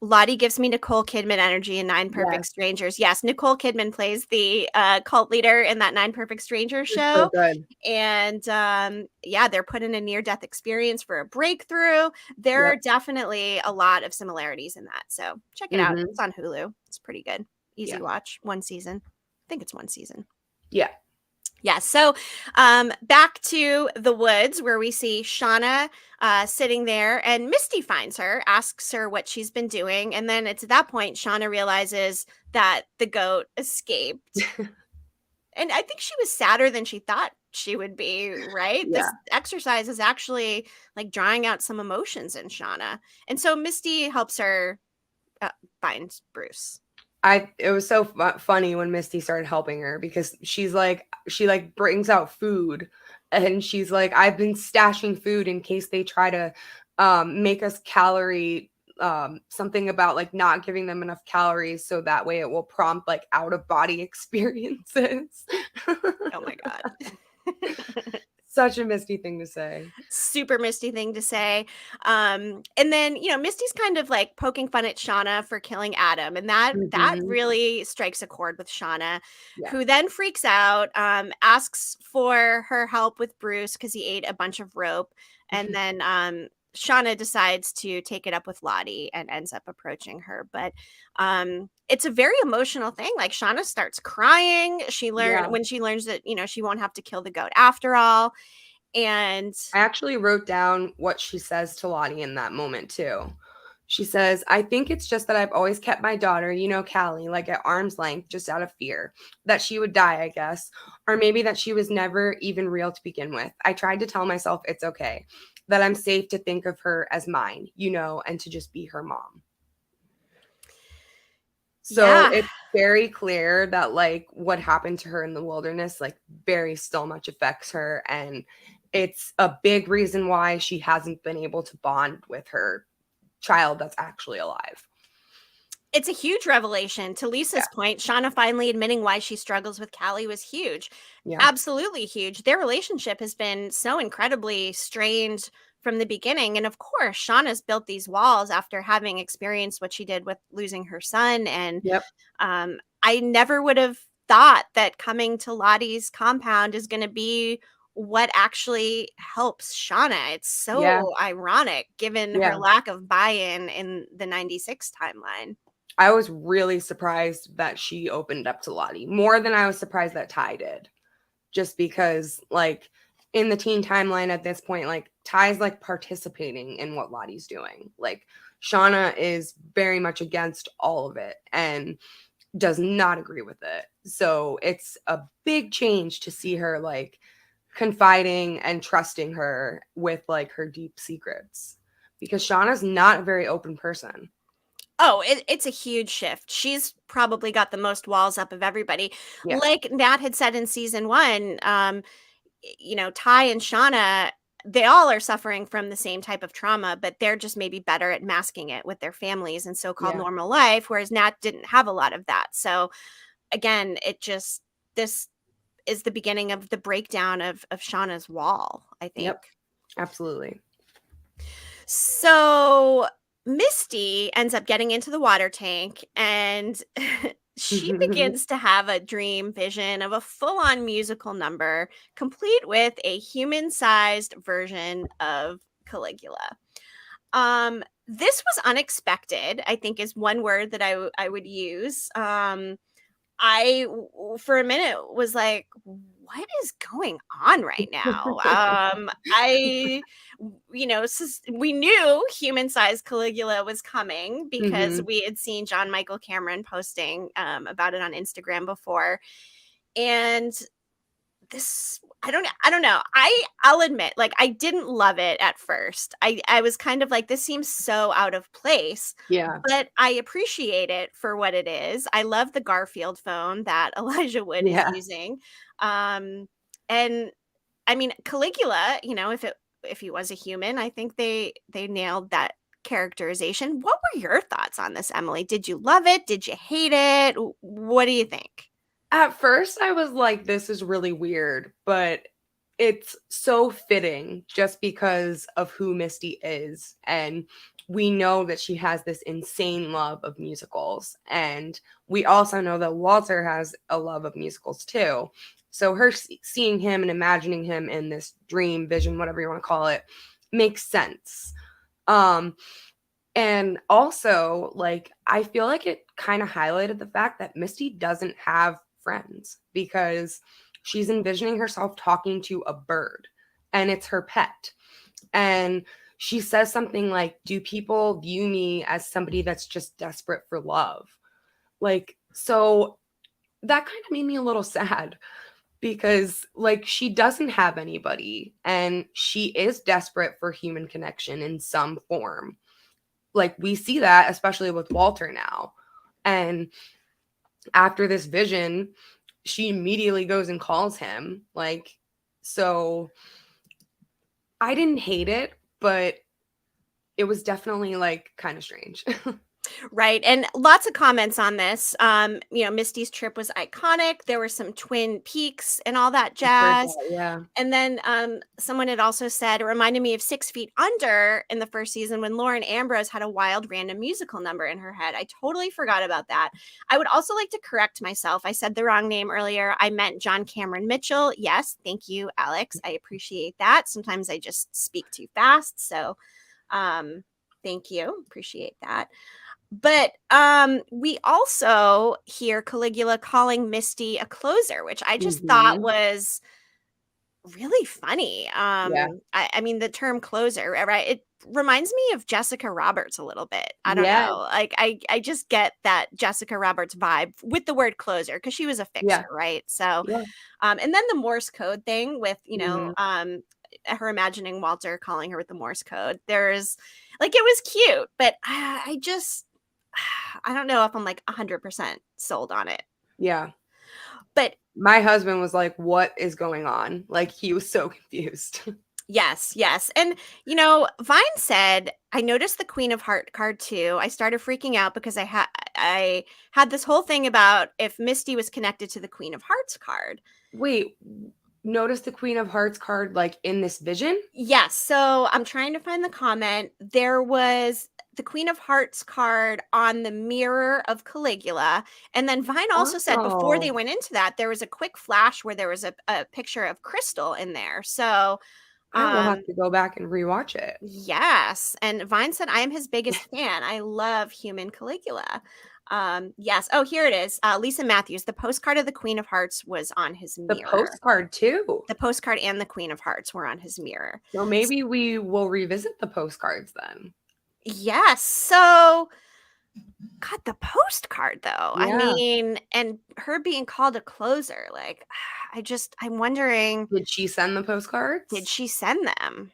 Lottie gives me Nicole Kidman energy in 9 Perfect Strangers. Yes, Nicole Kidman plays the cult leader in that 9 Perfect Strangers show. So good. And they're put in a near-death experience for a breakthrough. There are definitely a lot of similarities in that. So check it out. It's on Hulu. It's pretty good. Easy watch. 1 season. I think it's 1 season. Yeah. Yeah. So back to the woods, where we see Shauna sitting there, and Misty finds her, asks her what she's been doing. And then it's at that point Shauna realizes that the goat escaped. And I think she was sadder than she thought she would be, right? Yeah. This exercise is actually, like, drawing out some emotions in Shauna. And so Misty helps her find Bruce. It was so funny when Misty started helping her, because she brings out food, and she's like, I've been stashing food in case they try to make us calorie, something about, like, not giving them enough calories, so that way it will prompt, like, out of body experiences. Oh my God. Such a Misty thing to say. Super Misty thing to say. And then, Misty's kind of, like, poking fun at Shauna for killing Adam. And that really strikes a chord with Shauna, who then freaks out, asks for her help with Bruce because he ate a bunch of rope. And then Shauna decides to take it up with Lottie and ends up approaching her. But it's a very emotional thing. Like, Shauna starts crying. When she learns that, she won't have to kill the goat after all. And I actually wrote down what she says to Lottie in that moment too. She says, I think it's just that I've always kept my daughter, Callie, like, at arm's length, just out of fear that she would die, I guess. Or maybe that she was never even real to begin with. I tried to tell myself it's okay, that I'm safe to think of her as mine, and to just be her mom. So it's very clear that, like, what happened to her in the wilderness, like, very still much affects her. And it's a big reason why she hasn't been able to bond with her child that's actually alive. It's a huge revelation. To Lisa's point, Shauna finally admitting why she struggles with Callie was huge. Yeah. Absolutely huge. Their relationship has been so incredibly strained from the beginning. And of course, Shauna's built these walls after having experienced what she did with losing her son. And I never would have thought that coming to Lottie's compound is going to be what actually helps Shauna. It's so ironic given her lack of buy-in in the 96 timeline. I was really surprised that she opened up to Lottie more than I was surprised that Ty did. Just because, like, in the teen timeline at this point, like, Ty's, like, participating in what Lottie's doing. Like, Shauna is very much against all of it and does not agree with it. So it's a big change to see her, like, confiding and trusting her with, like, her deep secrets. Because Shauna's not a very open person. Oh, it's a huge shift. She's probably got the most walls up of everybody. Yeah. Like Nat had said in season 1, you know, Ty and Shauna, they all are suffering from the same type of trauma, but they're just maybe better at masking it with their families and so-called normal life, whereas Nat didn't have a lot of that. So again, this is the beginning of the breakdown of Shauna's wall, I think. Yep, absolutely. So Misty ends up getting into the water tank, and she begins to have a dream vision of a full-on musical number, complete with a human-sized version of Caligula. This was unexpected, I think, is one word that I would use. I, for a minute, was like, what is going on right now? You know, we knew human-sized Caligula was coming because we had seen John Michael Cameron posting about it on Instagram before. And this, I don't know. I'll admit, like, I didn't love it at first. I was kind of like, this seems so out of place. Yeah. But I appreciate it for what it is. I love the Garfield phone that Elijah Wood is using. And I mean, Caligula, you know, if he was a human, I think they nailed that characterization. What were your thoughts on this, Emily? Did you love it? Did you hate it? What do you think? At first, I was like, this is really weird, but it's so fitting just because of who Misty is. And we know that she has this insane love of musicals. And we also know that Walter has a love of musicals too. So her seeing him and imagining him in this dream, vision, whatever you want to call it, makes sense. And also, like, I feel like it kind of highlighted the fact that Misty doesn't have friends because she's envisioning herself talking to a bird and it's her pet. And she says something like, do people view me as somebody that's just desperate for love? Like, so that kind of made me a little sad because, like, she doesn't have anybody and she is desperate for human connection in some form. Like, we see that especially with Walter now. And after this vision, she immediately goes and calls him. Like, so I didn't hate it, but it was definitely, like, kind of strange. Right. And lots of comments on this. You know, Misty's trip was iconic. There were some twin peaks and all that jazz. Yeah. And then someone had also said, it reminded me of 6 Feet Under in the first season when Lauren Ambrose had a wild random musical number in her head. I totally forgot about that. I would also like to correct myself. I said the wrong name earlier. I meant John Cameron Mitchell. Yes. Thank you, Alex. I appreciate that. Sometimes I just speak too fast. So thank you. Appreciate that. But we also hear Caligula calling Misty a closer, which I just thought was really funny. I mean, the term closer, right? It reminds me of Jessica Roberts a little bit. I don't know. Like, I just get that Jessica Roberts vibe with the word closer because she was a fixer, right? So, and then the Morse code thing with, you know, her imagining Walter calling her with the Morse code. There's, like, it was cute, but I don't know if I'm like 100% sold on it. Yeah. But my husband was like, what is going on? Like, he was so confused. Yes. And, you know, Vine said, I noticed the Queen of Heart card too. I started freaking out because I had this whole thing about if Misty was connected to the Queen of Hearts card. Wait, notice the Queen of Hearts card, like, in this vision? Yes. So I'm trying to find the comment. There was the Queen of Hearts card on the mirror of Caligula. And then Vine also said before they went into that, there was a quick flash where there was a picture of Crystal in there. So I will have to go back and rewatch it. yes. And Vine said, I am his biggest fan. I love human Caligula. Yes. Oh, here it is. Lisa Matthews, the postcard of the Queen of Hearts was on his mirror. The postcard too. The postcard and the Queen of Hearts were on his mirror. So maybe we will revisit the postcards then. Yes. So, God, the postcard though. Yeah. I mean, and her being called a closer, like, I'm wondering, Did she send the postcards? did she send them?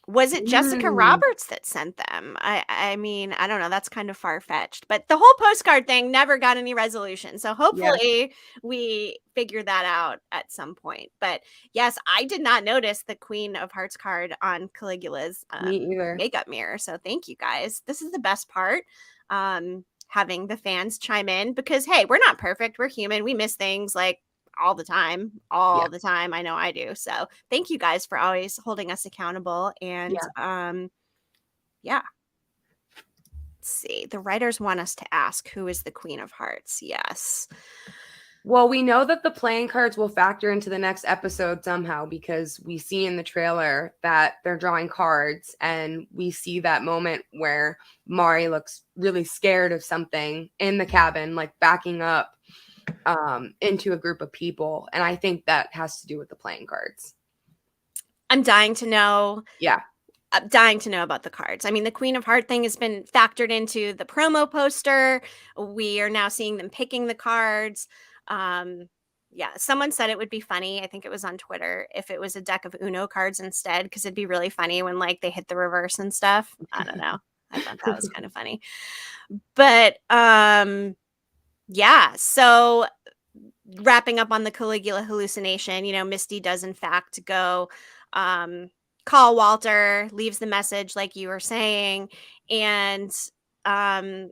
Was it Jessica Roberts that sent them? I mean, I don't know. That's kind of far-fetched. But the whole postcard thing never got any resolution. So hopefully we figure that out at some point. But yes, I did not notice the Queen of Hearts card on Caligula's Me either. makeup mirror. So thank you guys. This is the best part. Having the fans chime in because, hey, we're not perfect. We're human. We miss things like all the time. I know I do. So thank you guys for always holding us accountable. And let's see. The writers want us to ask, who is the Queen of Hearts? Yes. Well, we know that the playing cards will factor into the next episode somehow because we see in the trailer that they're drawing cards and we see that moment where Mari looks really scared of something in the cabin, like backing up into a group of people. And I think that has to do with the playing cards. I'm dying to know. Yeah. I'm dying to know about the cards. I mean, the Queen of Heart thing has been factored into the promo poster. We are now seeing them picking the cards. Someone said it would be funny. I think it was on Twitter if it was a deck of Uno cards instead, because it'd be really funny when like they hit the reverse and stuff. I don't know. I thought that was kind of funny. But so wrapping up on the Caligula hallucination, Misty does in fact go call Walter, leaves the message like you were saying, and I'm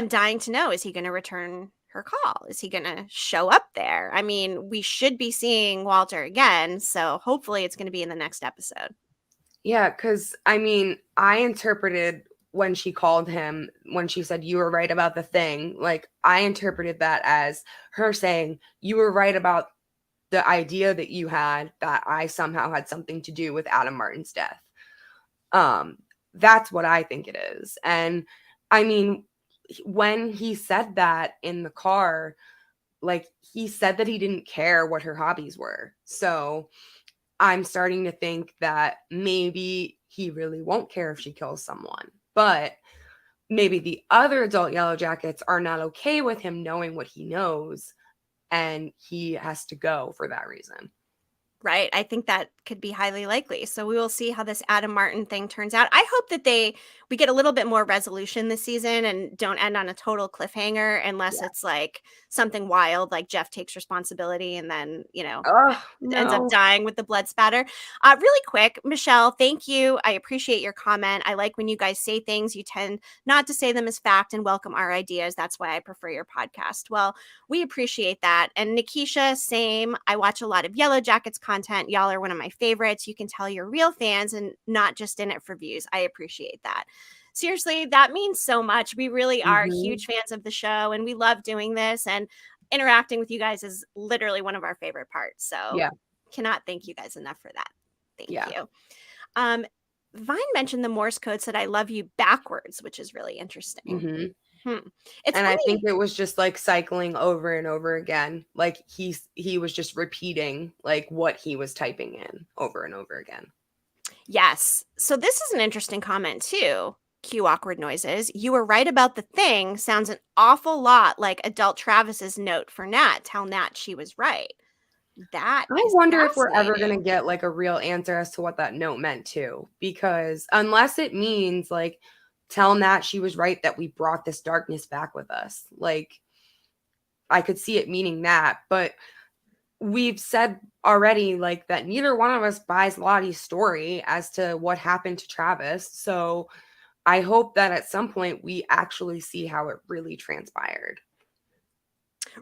dying to know, is he going to return her call? Is he going to show up there? I mean, we should be seeing Walter again, so hopefully it's going to be in the next episode. Yeah, because I mean, I interpreted when she called him, when she said, you were right about the thing, like I interpreted that as her saying, you were right about the idea that you had that I somehow had something to do with Adam Martin's death. That's what I think it is. And I mean, when he said that in the car, like he said that he didn't care what her hobbies were. So I'm starting to think that maybe he really won't care if she kills someone, but maybe the other adult Yellowjackets are not okay with him knowing what he knows, and he has to go for that reason. Right. I think that could be highly likely. So we will see how this Adam Martin thing turns out. I hope that we get a little bit more resolution this season and don't end on a total cliffhanger unless it's like something wild, like Jeff takes responsibility and then, ends up dying with the blood spatter. Really quick, Michelle, thank you. I appreciate your comment. I like when you guys say things. You tend not to say them as fact and welcome our ideas. That's why I prefer your podcast. Well, we appreciate that. And Nikisha, same. I watch a lot of Yellowjackets content. Y'all are one of my favorites. You can tell you're real fans and not just in it for views. I appreciate that. Seriously, that means so much. We really are huge fans of the show and we love doing this, and interacting with you guys is literally one of our favorite parts. So cannot thank you guys enough for that. Thank you. Vine mentioned the Morse code said, I love you backwards, which is really interesting. It's and funny. I think it was just like cycling over and over again. Like he was just repeating like what he was typing in over and over again. Yes. So this is an interesting comment too. Cue awkward noises. You were right about the thing. Sounds an awful lot like adult Travis's note for Nat. Tell Nat she was right. I wonder if we're ever going to get like a real answer as to what that note meant too, because unless it means like tell Nat she was right that we brought this darkness back with us, like I could see it meaning that, but we've said already like that neither one of us buys Lottie's story as to what happened to Travis. So I hope that at some point we actually see how it really transpired.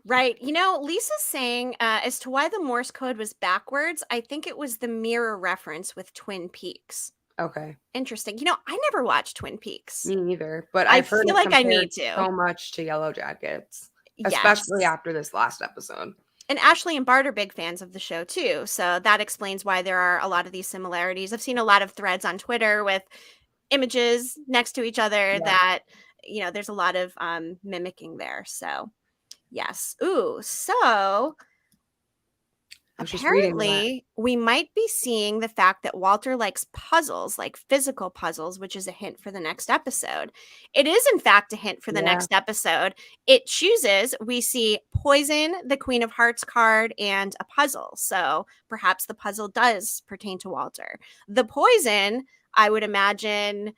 Right. Lisa's saying as to why the Morse code was backwards, I think it was the mirror reference with Twin Peaks. Okay. Interesting. I never watched Twin Peaks. Me neither, but I I've heard feel it like I compared need to. so much to Yellowjackets, especially Yes. after this last episode. And Ashley and Bart are big fans of the show too. So that explains why there are a lot of these similarities. I've seen a lot of threads on Twitter with images next to each other that, there's a lot of mimicking there. So, yes. Ooh, so I was just reading that. apparently we might be seeing the fact that Walter likes puzzles, like physical puzzles, which is a hint for the next episode. It is, in fact, a hint for the next episode. It chooses, we see Poison, the Queen of Hearts card, and a puzzle. So perhaps the puzzle does pertain to Walter. The poison, I would imagine,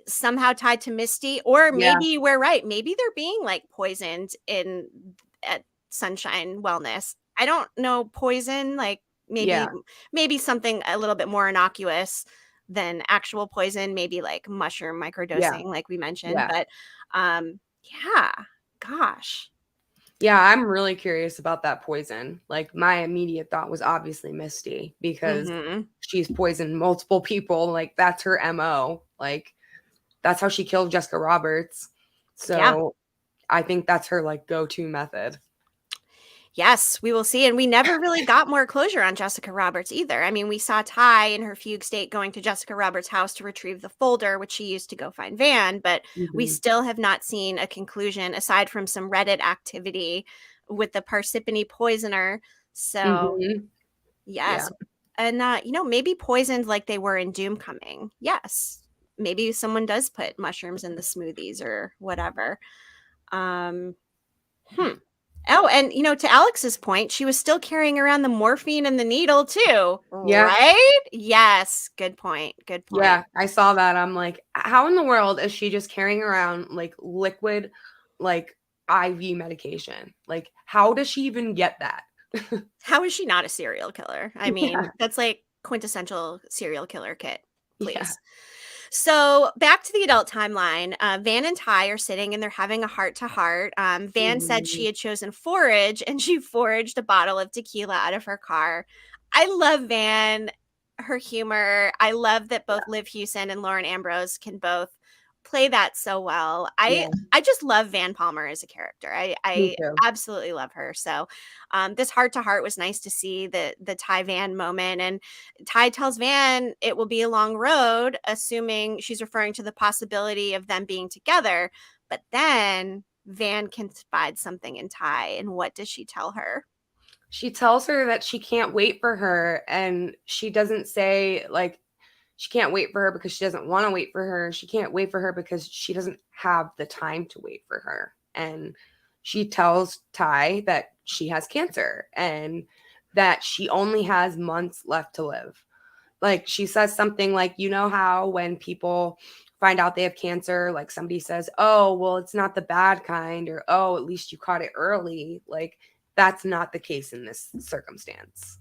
somehow tied to Misty, or maybe we're right. Maybe they're being like poisoned at Sunshine Wellness. I don't know, poison, like maybe something a little bit more innocuous than actual poison, maybe like mushroom microdosing, like we mentioned. But gosh. Yeah, I'm really curious about that poison. Like, my immediate thought was obviously Misty, because she's poisoned multiple people. Like, that's her MO. Like, that's how she killed Jessica Roberts. So I think that's her like go-to method. Yes, we will see. And we never really got more closure on Jessica Roberts either. I mean, we saw Ty in her fugue state going to Jessica Roberts' house to retrieve the folder, which she used to go find Van, but we still have not seen a conclusion aside from some Reddit activity with the Parsippany poisoner. So, yes. And, maybe poisoned like they were in Doom Coming. Yes. Maybe someone does put mushrooms in the smoothies or whatever. Oh, and to Alex's point, she was still carrying around the morphine and the needle too, right? Yes, good point. Good point. Yeah, I saw that. I'm like, how in the world is she just carrying around like liquid, like IV medication? Like, how does she even get that? How is she not a serial killer? I mean, that's like quintessential serial killer kit, please. Yeah. So back to the adult timeline, Van and Ty are sitting and they're having a heart-to-heart. Van said she had chosen forage, and she foraged a bottle of tequila out of her car. I love Van, her humor. I love that both Liv Hewson and Lauren Ambrose can both play that so well. I just love Van Palmer as a character. I absolutely love her. So this heart-to-heart was nice to see the Ty Van moment. And Ty tells Van it will be a long road, assuming she's referring to the possibility of them being together. But then Van confides something in Ty. And what does she tell her? She tells her that she can't wait for her. And she doesn't say like, she can't wait for her because she doesn't want to wait for her. She can't wait for her because she doesn't have the time to wait for her. And she tells Ty that she has cancer and that she only has months left to live. Like, she says something like, how when people find out they have cancer, like somebody says, oh, well, it's not the bad kind, or, oh, at least you caught it early. Like, that's not the case in this circumstance.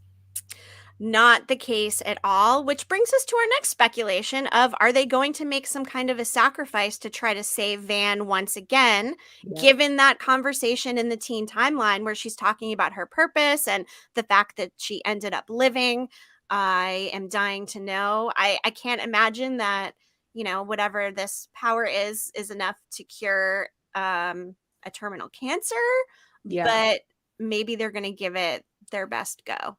Not the case at all, which brings us to our next speculation of, are they going to make some kind of a sacrifice to try to save Van once again, given that conversation in the teen timeline where she's talking about her purpose and the fact that she ended up living? I am dying to know. I can't imagine that, whatever this power is enough to cure a terminal cancer, but maybe they're going to give it their best go.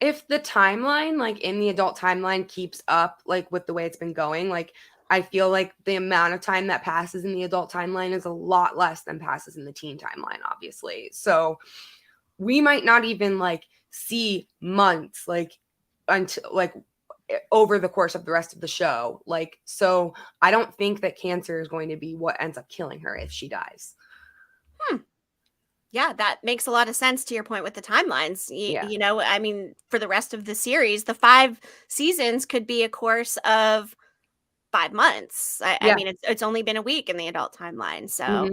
If the timeline, like in the adult timeline, keeps up like with the way it's been going, like I feel like the amount of time that passes in the adult timeline is a lot less than passes in the teen timeline, obviously. So we might not even like see months like until like over the course of the rest of the show. Like, so I don't think that cancer is going to be what ends up killing her if she dies. Yeah, that makes a lot of sense to your point with the timelines. I mean, for the rest of the series, the 5 seasons could be a course of 5 months. I mean, it's only been a week in the adult timeline. So,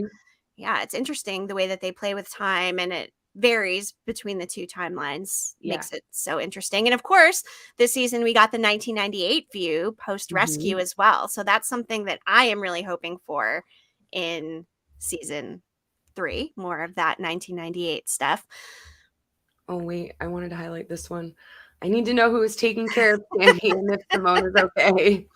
yeah, it's interesting the way that they play with time, and it varies between the two timelines. Makes it so interesting. And of course, this season we got the 1998 view post-rescue as well. So that's something that I am really hoping for in season 3, more of that 1998 stuff. Oh wait, I wanted to highlight this one. I need to know who is taking care of Sammi and if Simone is okay.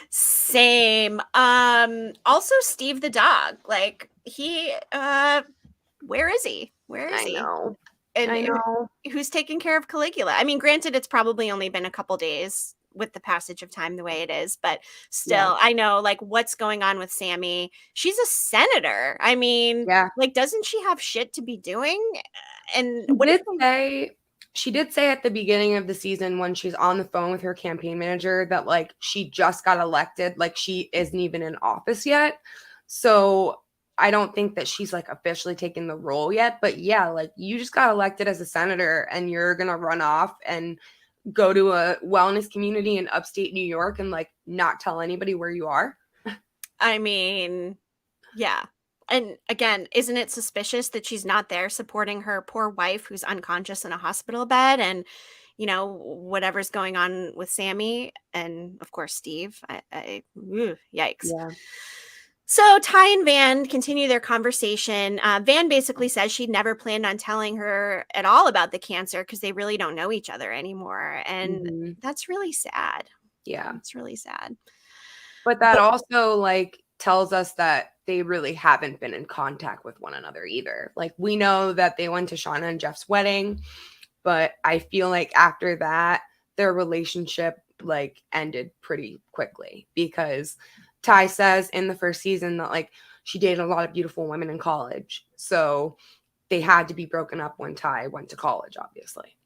Same. Also Steve the dog. Like he where is he? Where is I he? know. And I know. who's taking care of Caligula? I mean, granted, it's probably only been a couple days with the passage of time the way it is, but still, I know like what's going on with Sammi. She's a senator. I mean, like, doesn't she have shit to be doing? And she did say at the beginning of the season when she's on the phone with her campaign manager that like she just got elected, like she isn't even in office yet. So I don't think that she's like officially taken the role yet, but yeah, like you just got elected as a senator and you're going to run off and go to a wellness community in upstate New York and like not tell anybody where you are. I mean, yeah. And again, isn't it suspicious that she's not there supporting her poor wife who's unconscious in a hospital bed and, you know, whatever's going on with Sammi and of course Steve. Yikes. Yeah. So Tai and Van continue their conversation. Van basically says she never planned on telling her at all about the cancer because they really don't know each other anymore. And that's really sad. Yeah. It's really sad. But that also like tells us that they really haven't been in contact with one another either. Like we know that they went to Shauna and Jeff's wedding, but I feel like after that, their relationship like ended pretty quickly because Tai says in the first season that like she dated a lot of beautiful women in college. So they had to be broken up when Tai went to college, obviously.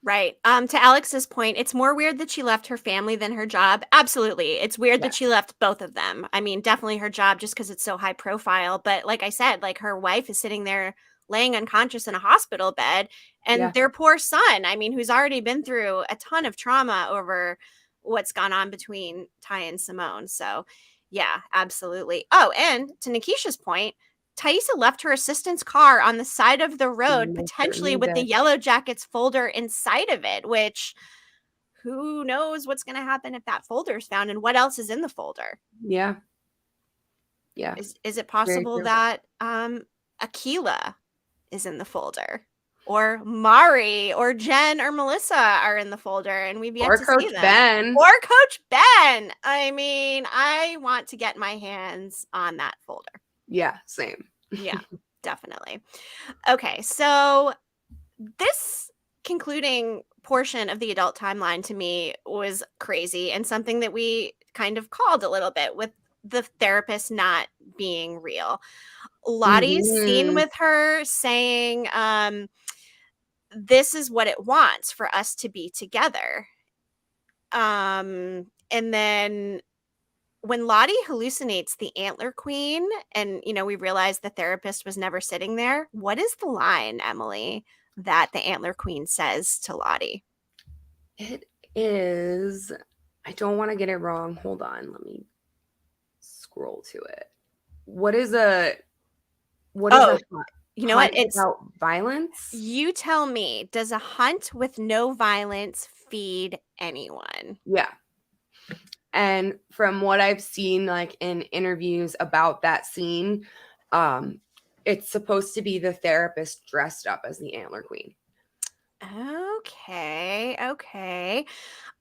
Right. To Alex's point, it's more weird that she left her family than her job. Absolutely. It's weird that she left both of them. I mean, definitely her job just because it's so high profile. But like I said, like her wife is sitting there laying unconscious in a hospital bed and their poor son, I mean, who's already been through a ton of trauma over what's gone on between Tai and Simone. So yeah, absolutely. Oh, and to Nikisha's point, Taissa left her assistant's car on the side of the road, potentially with the Yellowjackets folder inside of it, which who knows what's going to happen if that folder is found and what else is in the folder. Yeah. Yeah. Is it possible that Akila is in the folder? Or Mari or Jen or Melissa are in the folder and we've yet to see them. Ben. Or Coach Ben. I mean, I want to get my hands on that folder. Yeah, same. Yeah, definitely. Okay, so this concluding portion of the adult timeline to me was crazy and something that we kind of called a little bit with the therapist not being real. Lottie's scene with her saying, this is what it wants for us to be together. And then when Lottie hallucinates the Antler Queen and, you know, we realize the therapist was never sitting there, what is the line, Emily, that the Antler Queen says to Lottie? It is, I don't want to get it wrong. Hold on. Let me scroll to it. What is a you know what? It's about violence. You tell me, does a hunt with no violence feed anyone? Yeah. And from what I've seen, like in interviews about that scene, it's supposed to be the therapist dressed up as the Antler Queen. Okay.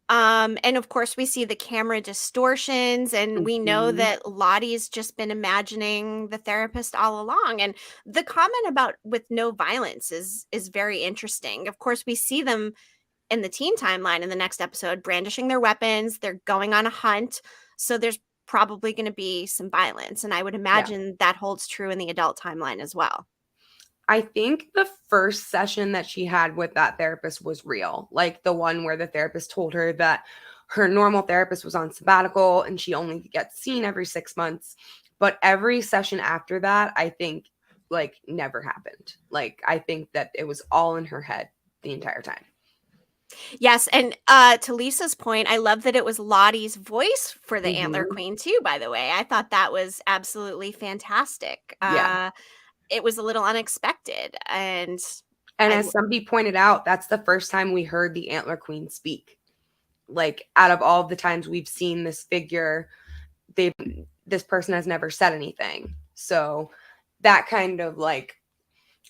And of course we see the camera distortions and we know that Lottie's just been imagining the therapist all along. And the comment about with no violence is very interesting. Of course, we see them in the teen timeline in the next episode brandishing their weapons. They're going on a hunt. So there's probably going to be some violence. And I would imagine that holds true in the adult timeline as well. I think the first session that she had with that therapist was real. Like the one where the therapist told her that her normal therapist was on sabbatical and she only gets seen every 6 months. But every session after that, I think like never happened. Like I think that it was all in her head the entire time. Yes, and to Lisa's point, I love that it was Lottie's voice for the Antler Queen too, by the way. I thought that was absolutely fantastic. It was a little unexpected. And as somebody pointed out, that's the first time we heard the Antler Queen speak. Like out of all of the times we've seen this figure, this person has never said anything. So that kind of like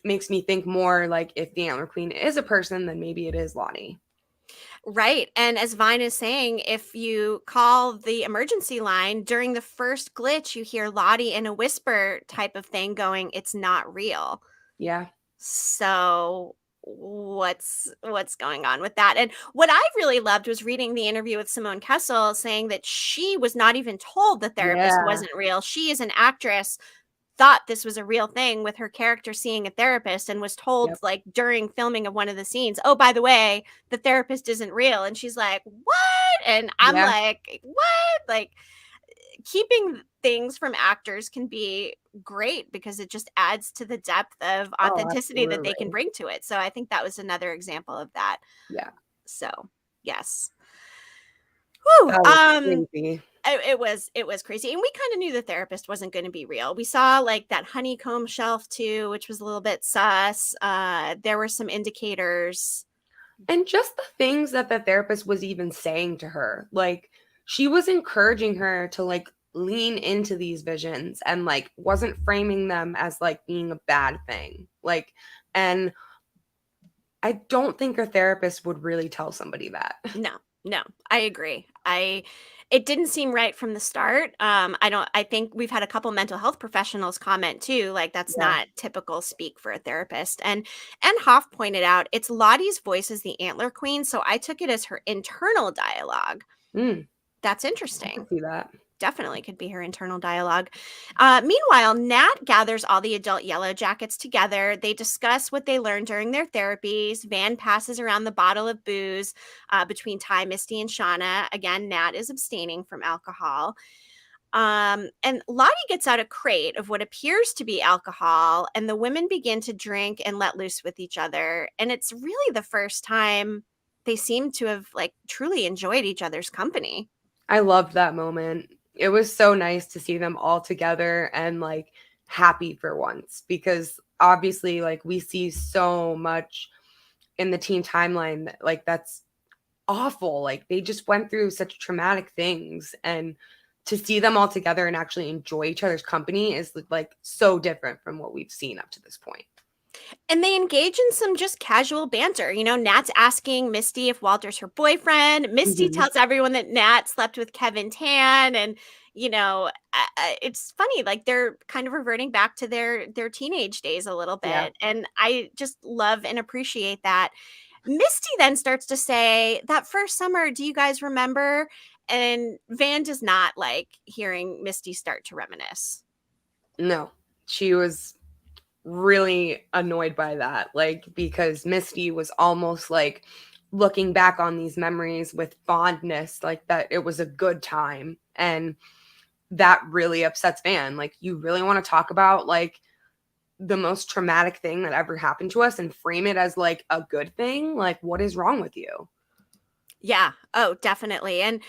makes me think more like if the Antler Queen is a person, then maybe it is Lottie. Right. And as Vine is saying, if you call the emergency line during the first glitch, you hear Lottie in a whisper type of thing going, "It's not real." Yeah. So what's going on with that? And what I really loved was reading the interview with Simone Kessell saying that she was not even told the therapist Yeah. wasn't real. She, as an actress, thought this was a real thing with her character seeing a therapist, and was told, Yep. like, during filming of one of the scenes, "Oh, by the way, the therapist isn't real." And she's like, "What?" And I'm Yeah. like, "What?" Like, keeping things from actors can be great because it just adds to the depth of Oh, authenticity that they can absolutely. bring to it. So I think that was another example of that. Yeah. So, yes. Whew, That was crazy. it was crazy, and we kind of knew the therapist wasn't going to be real. We saw like that honeycomb shelf too, which was a little bit sus. There were some indicators. And just the things that the therapist was even saying to her, like she was encouraging her to like lean into these visions and like wasn't framing them as like being a bad thing. Like, and I don't think a therapist would really tell somebody that. No, I agree. It didn't seem right from the start. I think we've had a couple mental health professionals comment too, like that's Yeah. not typical speak for a therapist. And Hoff pointed out it's Lottie's voice as the antler queen, so I took it as her internal dialogue. Mm, That's I can interesting. see that. Definitely could be her internal dialogue. Meanwhile, Nat gathers all the adult Yellowjackets together. They discuss what they learned during their therapies. Van passes around the bottle of booze between Ty, Misty, and Shauna. Again, Nat is abstaining from alcohol. And Lottie gets out a crate of what appears to be alcohol, and the women begin to drink and let loose with each other. And it's really the first time they seem to have like truly enjoyed each other's company. I loved that moment. It was so nice to see them all together and like happy for once because obviously like we see so much in the teen timeline that like that's awful. Like they just went through such traumatic things and to see them all together and actually enjoy each other's company is like so different from what we've seen up to this point. And they engage in some just casual banter. You know, Nat's asking Misty if Walter's her boyfriend. Misty Mhm. tells everyone that Nat slept with Kevin Tan, and it's funny. Like they're kind of reverting back to their teenage days a little Yeah. bit, and I just love and appreciate that. Misty then starts to say, "That first summer, do you guys remember?" And Van does not like hearing Misty start to reminisce. No, she was really annoyed by that, like because Misty was almost like looking back on these memories with fondness, like that it was a good time. And that really upsets Van. Like, you really want to talk about like the most traumatic thing that ever happened to us and frame it as like a good thing? Like, what is wrong with you? Yeah. Oh, definitely. And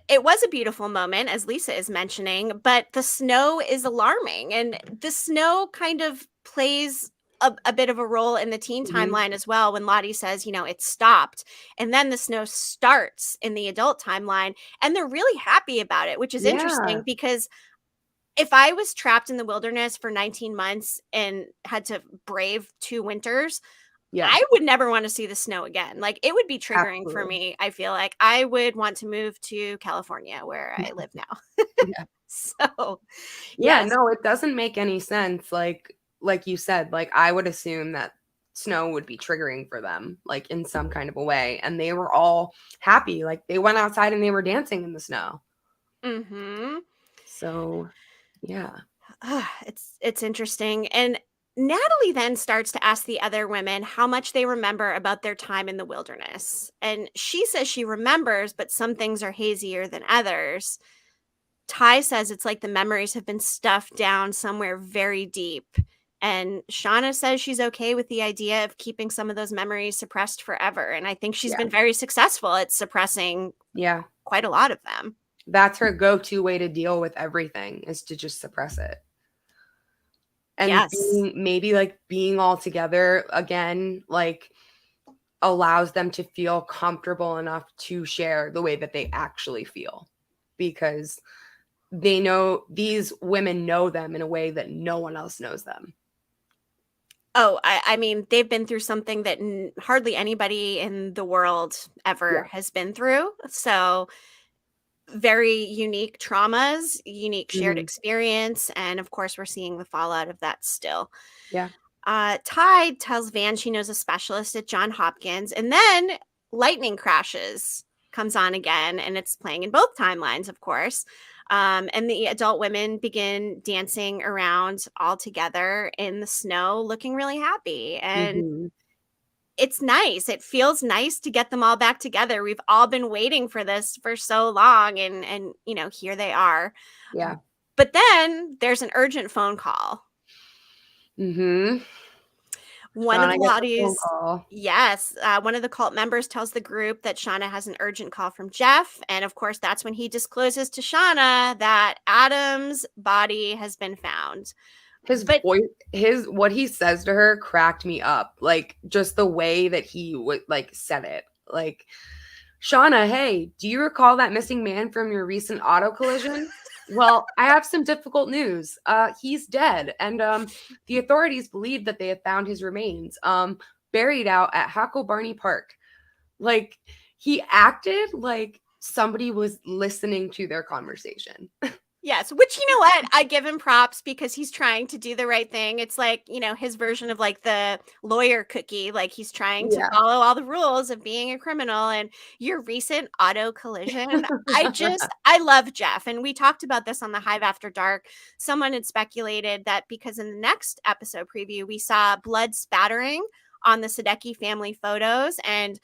it was a beautiful moment, as Lisa is mentioning, but the snow is alarming. And the snow kind of plays a bit of a role in the teen Mhm. timeline as well when Lottie says, it stopped. And then the snow starts in the adult timeline. And they're really happy about it, which is Yeah. interesting because if I was trapped in the wilderness for 19 months and had to brave 2 winters, Yeah. I would never want to see the snow again. Like, it would be triggering for Absolutely. me. I feel like I would want to move to California where I live now. Yeah. So, Yeah, yes. no, it doesn't make any sense. Like you said, like I would assume that snow would be triggering for them, like in some kind of a way. And they were all happy. Like they went outside and they were dancing in the snow. Mhm. So yeah. It's interesting. And Natalie then starts to ask the other women how much they remember about their time in the wilderness. And she says she remembers, but some things are hazier than others. Ty says it's like the memories have been stuffed down somewhere very deep. And Shauna says she's okay with the idea of keeping some of those memories suppressed forever. And I think she's Yeah. been very successful at suppressing Yeah. quite a lot of them. That's her go-to way to deal with everything is to just suppress it. And Yes. being all together again, like allows them to feel comfortable enough to share the way that they actually feel because they know these women know them in a way that no one else knows them. Oh, I mean, they've been through something that hardly anybody in the world ever has been through. So very unique traumas, unique shared Mhm. experience. And of course, we're seeing the fallout of that still. Yeah. Tide tells Van she knows a specialist at Johns Hopkins. And then Lightning Crashes comes on again, and it's playing in both timelines, of course. And the adult women begin dancing around all together in the snow, looking really happy. And Mhm. it's nice. It feels nice to get them all back together. We've all been waiting for this for so long, and here they are. Yeah. But then there's an urgent phone call. Mhm. One of Shauna the gets a phone Lotties, call. yes, one of the cult members tells the group that Shauna has an urgent call from Jeff, and of course, that's when he discloses to Shauna that Adam's body has been found. His But voice, what he says to her cracked me up. Like, just the way that he would like said it. Like, Shauna, hey, do you recall that missing man from your recent auto collision? Well, I have some difficult news. He's dead, and the authorities believe that they have found his remains, buried out at Hackle Park. Like, he acted like somebody was listening to their conversation. yes, which, you know what? I give him props because he's trying to do the right thing. It's like, his version of like the lawyer cookie. Like he's trying to Yeah. follow all the rules of being a criminal. And your recent auto collision, I love Jeff. And we talked about this on the Hive After Dark. Someone had speculated that because in the next episode preview, we saw blood spattering on the Sadecki family photos, and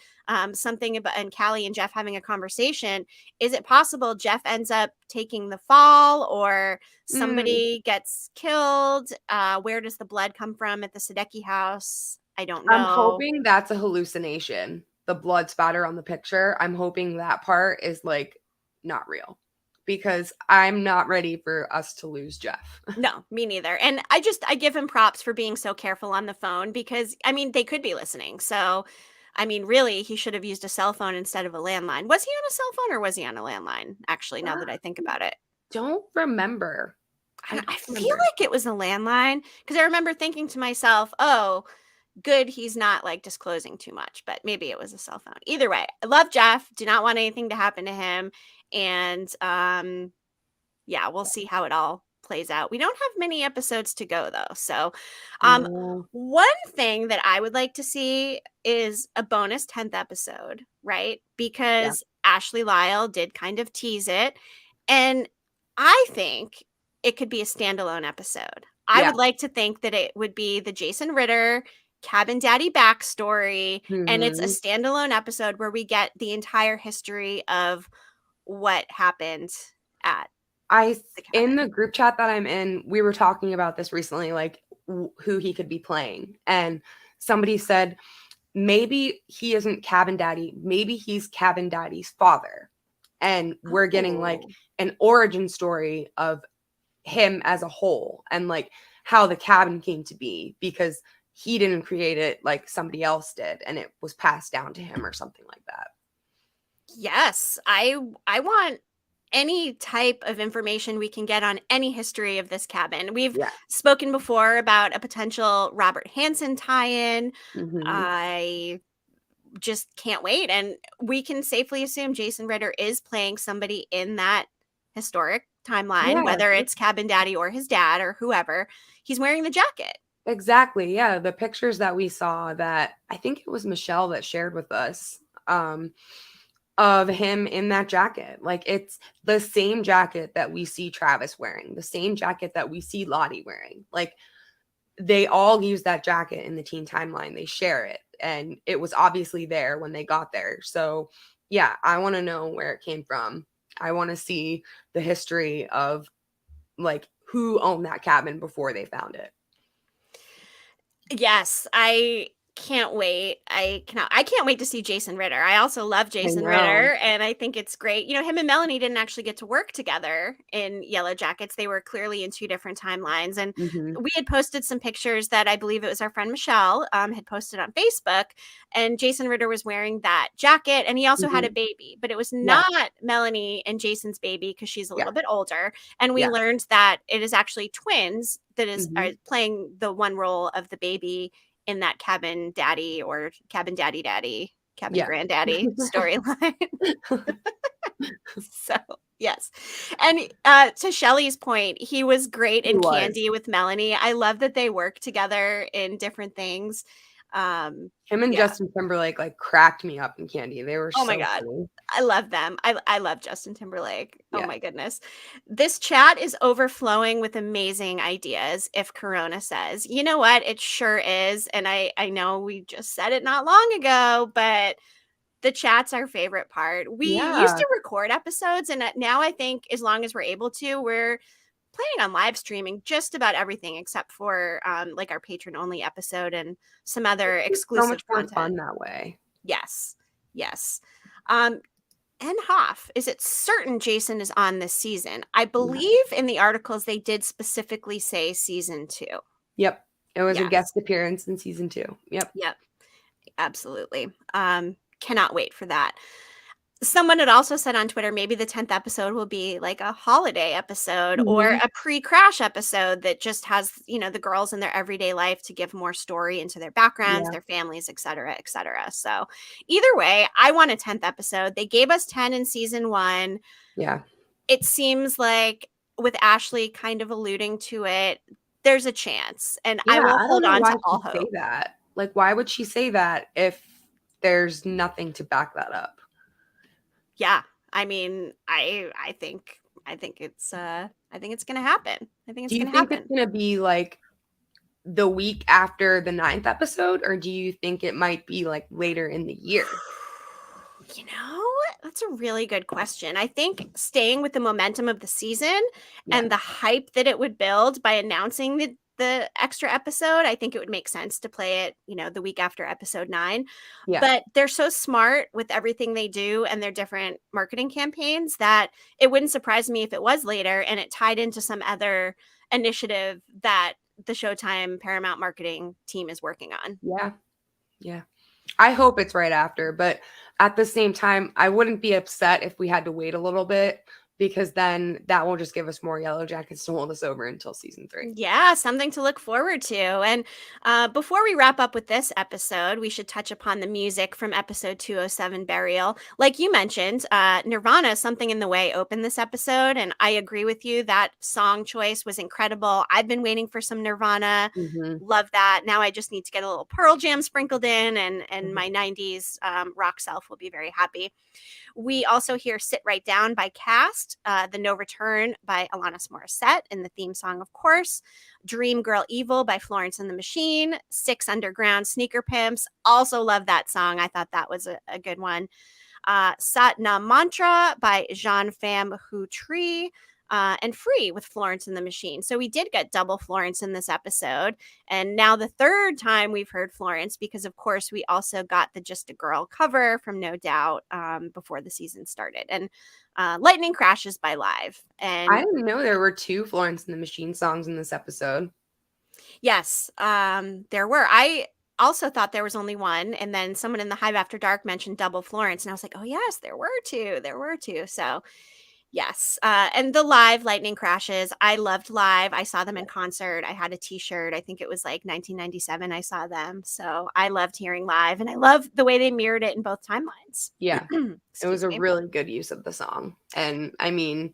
something about, and Callie and Jeff having a conversation. Is it possible Jeff ends up taking the fall, or somebody gets killed? Where does the blood come from at the Sadecki house? I don't I'm know. hoping that's a hallucination. The blood spatter on the picture. I'm hoping that part is like not real, because I'm not ready for us to lose Jeff. No, me neither. And I give him props for being so careful on the phone, because I mean, they could be listening. So I mean, really, he should have used a cell phone instead of a landline. Was he on a cell phone or was he on a landline? Actually, now that I think about it. Don't remember. I I don't feel remember. like it was a landline, because I remember thinking to myself, oh, good, he's not like disclosing too much, but maybe it was a cell phone. Either way, I love Jeff. Do not want anything to happen to him. And yeah, we'll see how it all plays out. We don't have many episodes to go though. So No. one thing that I would like to see is a bonus 10th episode, right? Yeah. Because Ashley Lyle did kind of tease it. And I think it could be a standalone episode. I Yeah. would like to think that it would be the Jason Ritter Cabin Daddy backstory, and it's a Mhm. standalone episode where we get the entire history of what happened at the In cabin. the group chat that I'm in, we were talking about this recently, like who he could be playing. And somebody said, maybe he isn't Cabin Daddy. Maybe he's Cabin Daddy's father. And we're getting like Oh. an origin story of him as a whole, and like how the cabin came to be, because he didn't create it, like somebody else did, and it was passed down to him or something like that. Yes, I want any type of information we can get on any history of this cabin. We've Yeah. spoken before about a potential Robert Hansen tie-in. Mhm. I just can't wait. And we can safely assume Jason Ritter is playing somebody in that historic timeline, Yeah, whether it's Cabin Daddy or his dad or whoever. He's wearing the jacket. exactly. Yeah, the pictures that we saw, that I think it was Michelle that shared with us, of him in that jacket. Like, it's the same jacket that we see Travis wearing, the same jacket that we see Lottie wearing. Like, they all use that jacket in the teen timeline. They share it, and it was obviously there when they got there. So yeah, I want to know where it came from. I want to see the history of like who owned that cabin before they found it. Yes, I can't wait. I can't wait to see Jason Ritter. I also love Jason know. Ritter, and I think it's great. You know, him and Melanie didn't actually get to work together in Yellowjackets. They were clearly in two different timelines. And we had posted some pictures that I believe it was our friend Michelle had posted on Facebook. And Jason Ritter was wearing that jacket, and he also had a baby, but it was not Melanie and Jason's baby because she's a little bit older. And we learned that it is actually twins that are playing the one role of the baby in that cabin daddy or cabin daddy, cabin granddaddy storyline. So, yes. And to Shelley's point, he was great in Candy with Melanie. I love that they work together in different things. Him and Justin Timberlake like cracked me up in Candy. They were oh my god, funny. I love them. I love Justin Timberlake. Oh my goodness, this chat is overflowing with amazing ideas. If Corona says, you know what, it sure is. And I know we just said it not long ago, but the chat's our favorite part. We used to record episodes, and now I think as long as we're able to, we're planning on live streaming just about everything except for like our patron only episode and some other exclusive so much more content. fun that way. Yes. And Hoff, is it certain Jason is on this season? I believe in the articles they did specifically say season 2. Yep. It was a guest appearance in season 2. Yep. Absolutely. Cannot wait for that. Someone had also said on Twitter, maybe the 10th episode will be like a holiday episode or a pre-crash episode that just has, you know, the girls in their everyday life to give more story into their backgrounds, their families, et cetera, et cetera. So either way, I want a 10th episode. They gave us 10 in season 1. Yeah. It seems like with Ashley kind of alluding to it, there's a chance. And I will hold on to all hope. Say that. Like, why would she say that if there's nothing to back that up? Yeah, I mean, I think it's gonna happen. I think it's gonna happen. Do you think it's gonna be like the week after the 9th episode, or do you think it might be like later in the year? You know, that's a really good question. I think staying with the momentum of the season and the hype that it would build by announcing the extra episode, I think it would make sense to play it, you know, the week after episode 9. But they're so smart with everything they do and their different marketing campaigns that it wouldn't surprise me if it was later and it tied into some other initiative that the Showtime Paramount marketing team is working on. Yeah. I hope it's right after, but at the same time, I wouldn't be upset if we had to wait a little bit, because then that will just give us more Yellowjackets to hold us over until season 3. Yeah, something to look forward to. And before we wrap up with this episode, we should touch upon the music from episode 207, Burial. Like you mentioned, Nirvana, Something in the Way, opened this episode. And I agree with you. That song choice was incredible. I've been waiting for some Nirvana. Love that. Now I just need to get a little Pearl Jam sprinkled in, and my 90s rock self will be very happy. We also hear Sit Right Down by Cast, The No Return by Alanis Morissette in the theme song, of course, Dream Girl Evil by Florence and the Machine, Six Underground, Sneaker Pimps. Also love that song. I thought that was a good one. Satnam Mantra by Jean Pham Hu Tree. And Free with Florence and the Machine. So we did get double Florence in this episode. And now the third time we've heard Florence, because of course we also got the Just a Girl cover from No Doubt before the season started. And Lightning Crashes by Live. And I didn't know there were 2 Florence and the Machine songs in this episode. Yes, there were. I also thought there was only one. And then someone in the Hive After Dark mentioned double Florence. And I was like, oh yes, there were 2. So yes. And the live Lightning Crashes. I loved Live. I saw them in concert. I had a t-shirt. I think it was like 1997 I saw them. So I loved hearing Live, and I love the way they mirrored it in both timelines. Yeah. It was a really good use of the song. And I mean,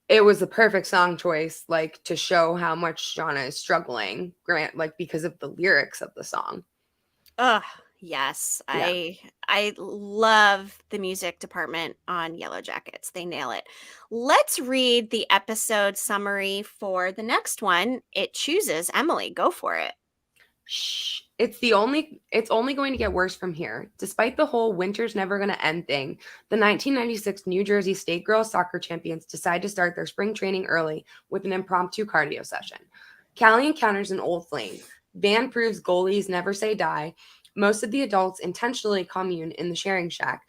it was the perfect song choice, like to show how much Shauna is struggling, like because of the lyrics of the song. Yes, I love the music department on Yellowjackets. They nail it. Let's read the episode summary for the next one. It chooses Emily. Go for it. It's only going to get worse from here. Despite the whole winter's never going to end thing, the 1996 New Jersey State Girls Soccer Champions decide to start their spring training early with an impromptu cardio session. Callie encounters an old flame. Van proves goalies never say die. Most of the adults intentionally commune in the sharing shack.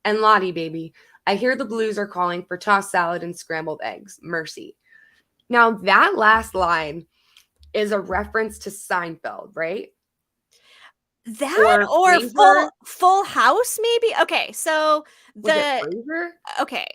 And Lottie, baby, I hear the Blues are calling for tossed salad and scrambled eggs. Mercy. Now, that last line is a reference to Seinfeld, right? That or Frasier? Full House, maybe? Okay, so Was it Frasier? okay.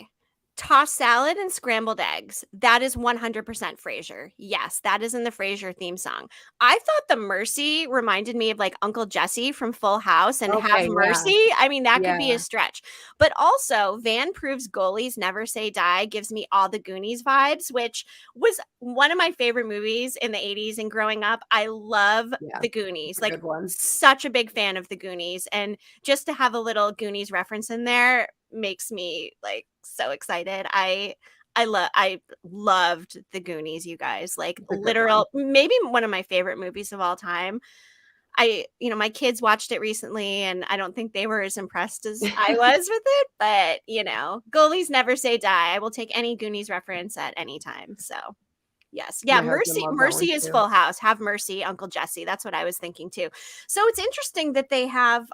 Tossed salad and scrambled eggs. That is 100% Frasier. Yes, that is in the Frasier theme song. I thought the Mercy reminded me of like Uncle Jesse from Full House and Have Mercy. Yeah. I mean, that could be a stretch. But also, Van proves goalies never say die gives me all the Goonies vibes, which was one of my favorite movies in the 80s and growing up. I love the Goonies. Like, such a big fan of the Goonies. And just to have a little Goonies reference in there makes me like so excited. I loved the Goonies, you guys. Like, literal, maybe one of my favorite movies of all time. My kids watched it recently and I don't think they were as impressed as I was with it, but goalies never say die. I will take any Goonies reference at any time. So yes. Yeah. Mercy is Full House. Have Mercy, Uncle Jesse. That's what I was thinking too. So it's interesting that they have,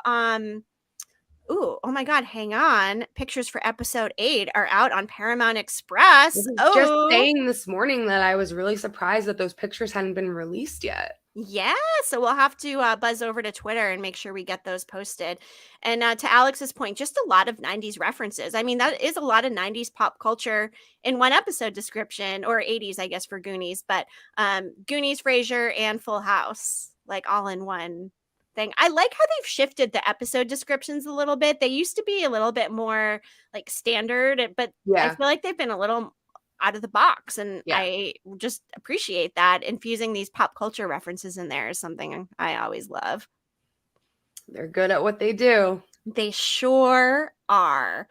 oh my God, hang on. Pictures for episode 8 are out on Paramount Express. Just saying this morning that I was really surprised that those pictures hadn't been released yet. Yeah, so we'll have to buzz over to Twitter and make sure we get those posted. And to Alex's point, just a lot of 90s references. I mean, that is a lot of 90s pop culture in one episode description, or 80s, I guess, for Goonies. But Goonies, Frasier, and Full House, like all in one thing. I like how they've shifted the episode descriptions a little bit. They used to be a little bit more like standard, but I feel like they've been a little out of the box, and I just appreciate that. Infusing these pop culture references in there is something I always love. They're good at what they do. They sure are.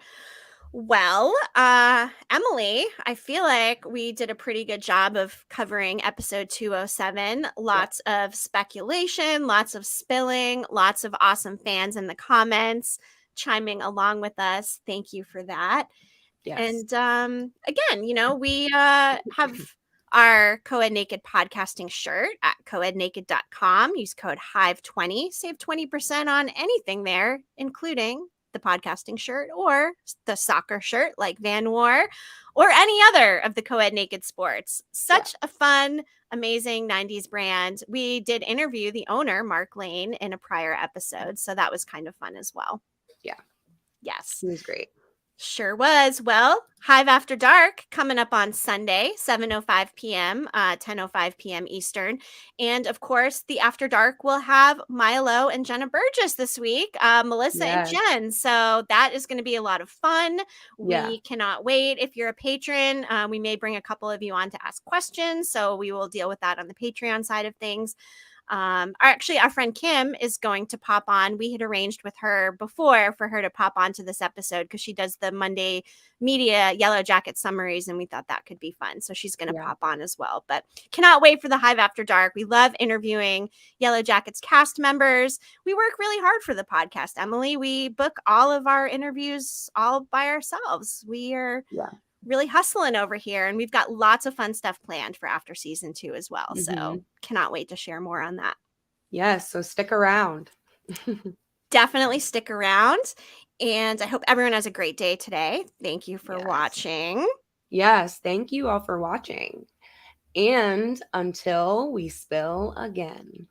Well, Emily, I feel like we did a pretty good job of covering episode 207. Lots of speculation, lots of spilling, lots of awesome fans in the comments chiming along with us. Thank you for that. Yes. And again, we have our Co-Ed Naked podcasting shirt at coednaked.com. Use code HIVE20. Save 20% on anything there, including the podcasting shirt or the soccer shirt like Van wore, or any other of the Co-Ed Naked sports. Such a fun, amazing 90s brand. We did interview the owner, Mark Lane, in a prior episode, so that was kind of fun as well. Yeah. Yes. He was great. Sure was. Well, Hive After Dark coming up on Sunday, 7:05 p.m., 10:05 p.m. Eastern. And of course, the After Dark will have Milo and Jenna Burgess this week, Melissa and Jen. So that is going to be a lot of fun. We cannot wait. If you're a patron, we may bring a couple of you on to ask questions. So we will deal with that on the Patreon side of things. Our friend Kim is going to pop on. We had arranged with her before for her to pop onto this episode because she does the Monday media Yellowjackets summaries, and we thought that could be fun. So she's going to pop on as well. But cannot wait for the Hive After Dark. We love interviewing Yellowjackets cast members. We work really hard for the podcast, Emily. We book all of our interviews all by ourselves. We are really hustling over here, and we've got lots of fun stuff planned for after season 2 as well. So cannot wait to share more on that. Yes, so stick around. Definitely stick around, and I hope everyone has a great day today. Thank you for watching. Yes, thank you all for watching, and until we spill again.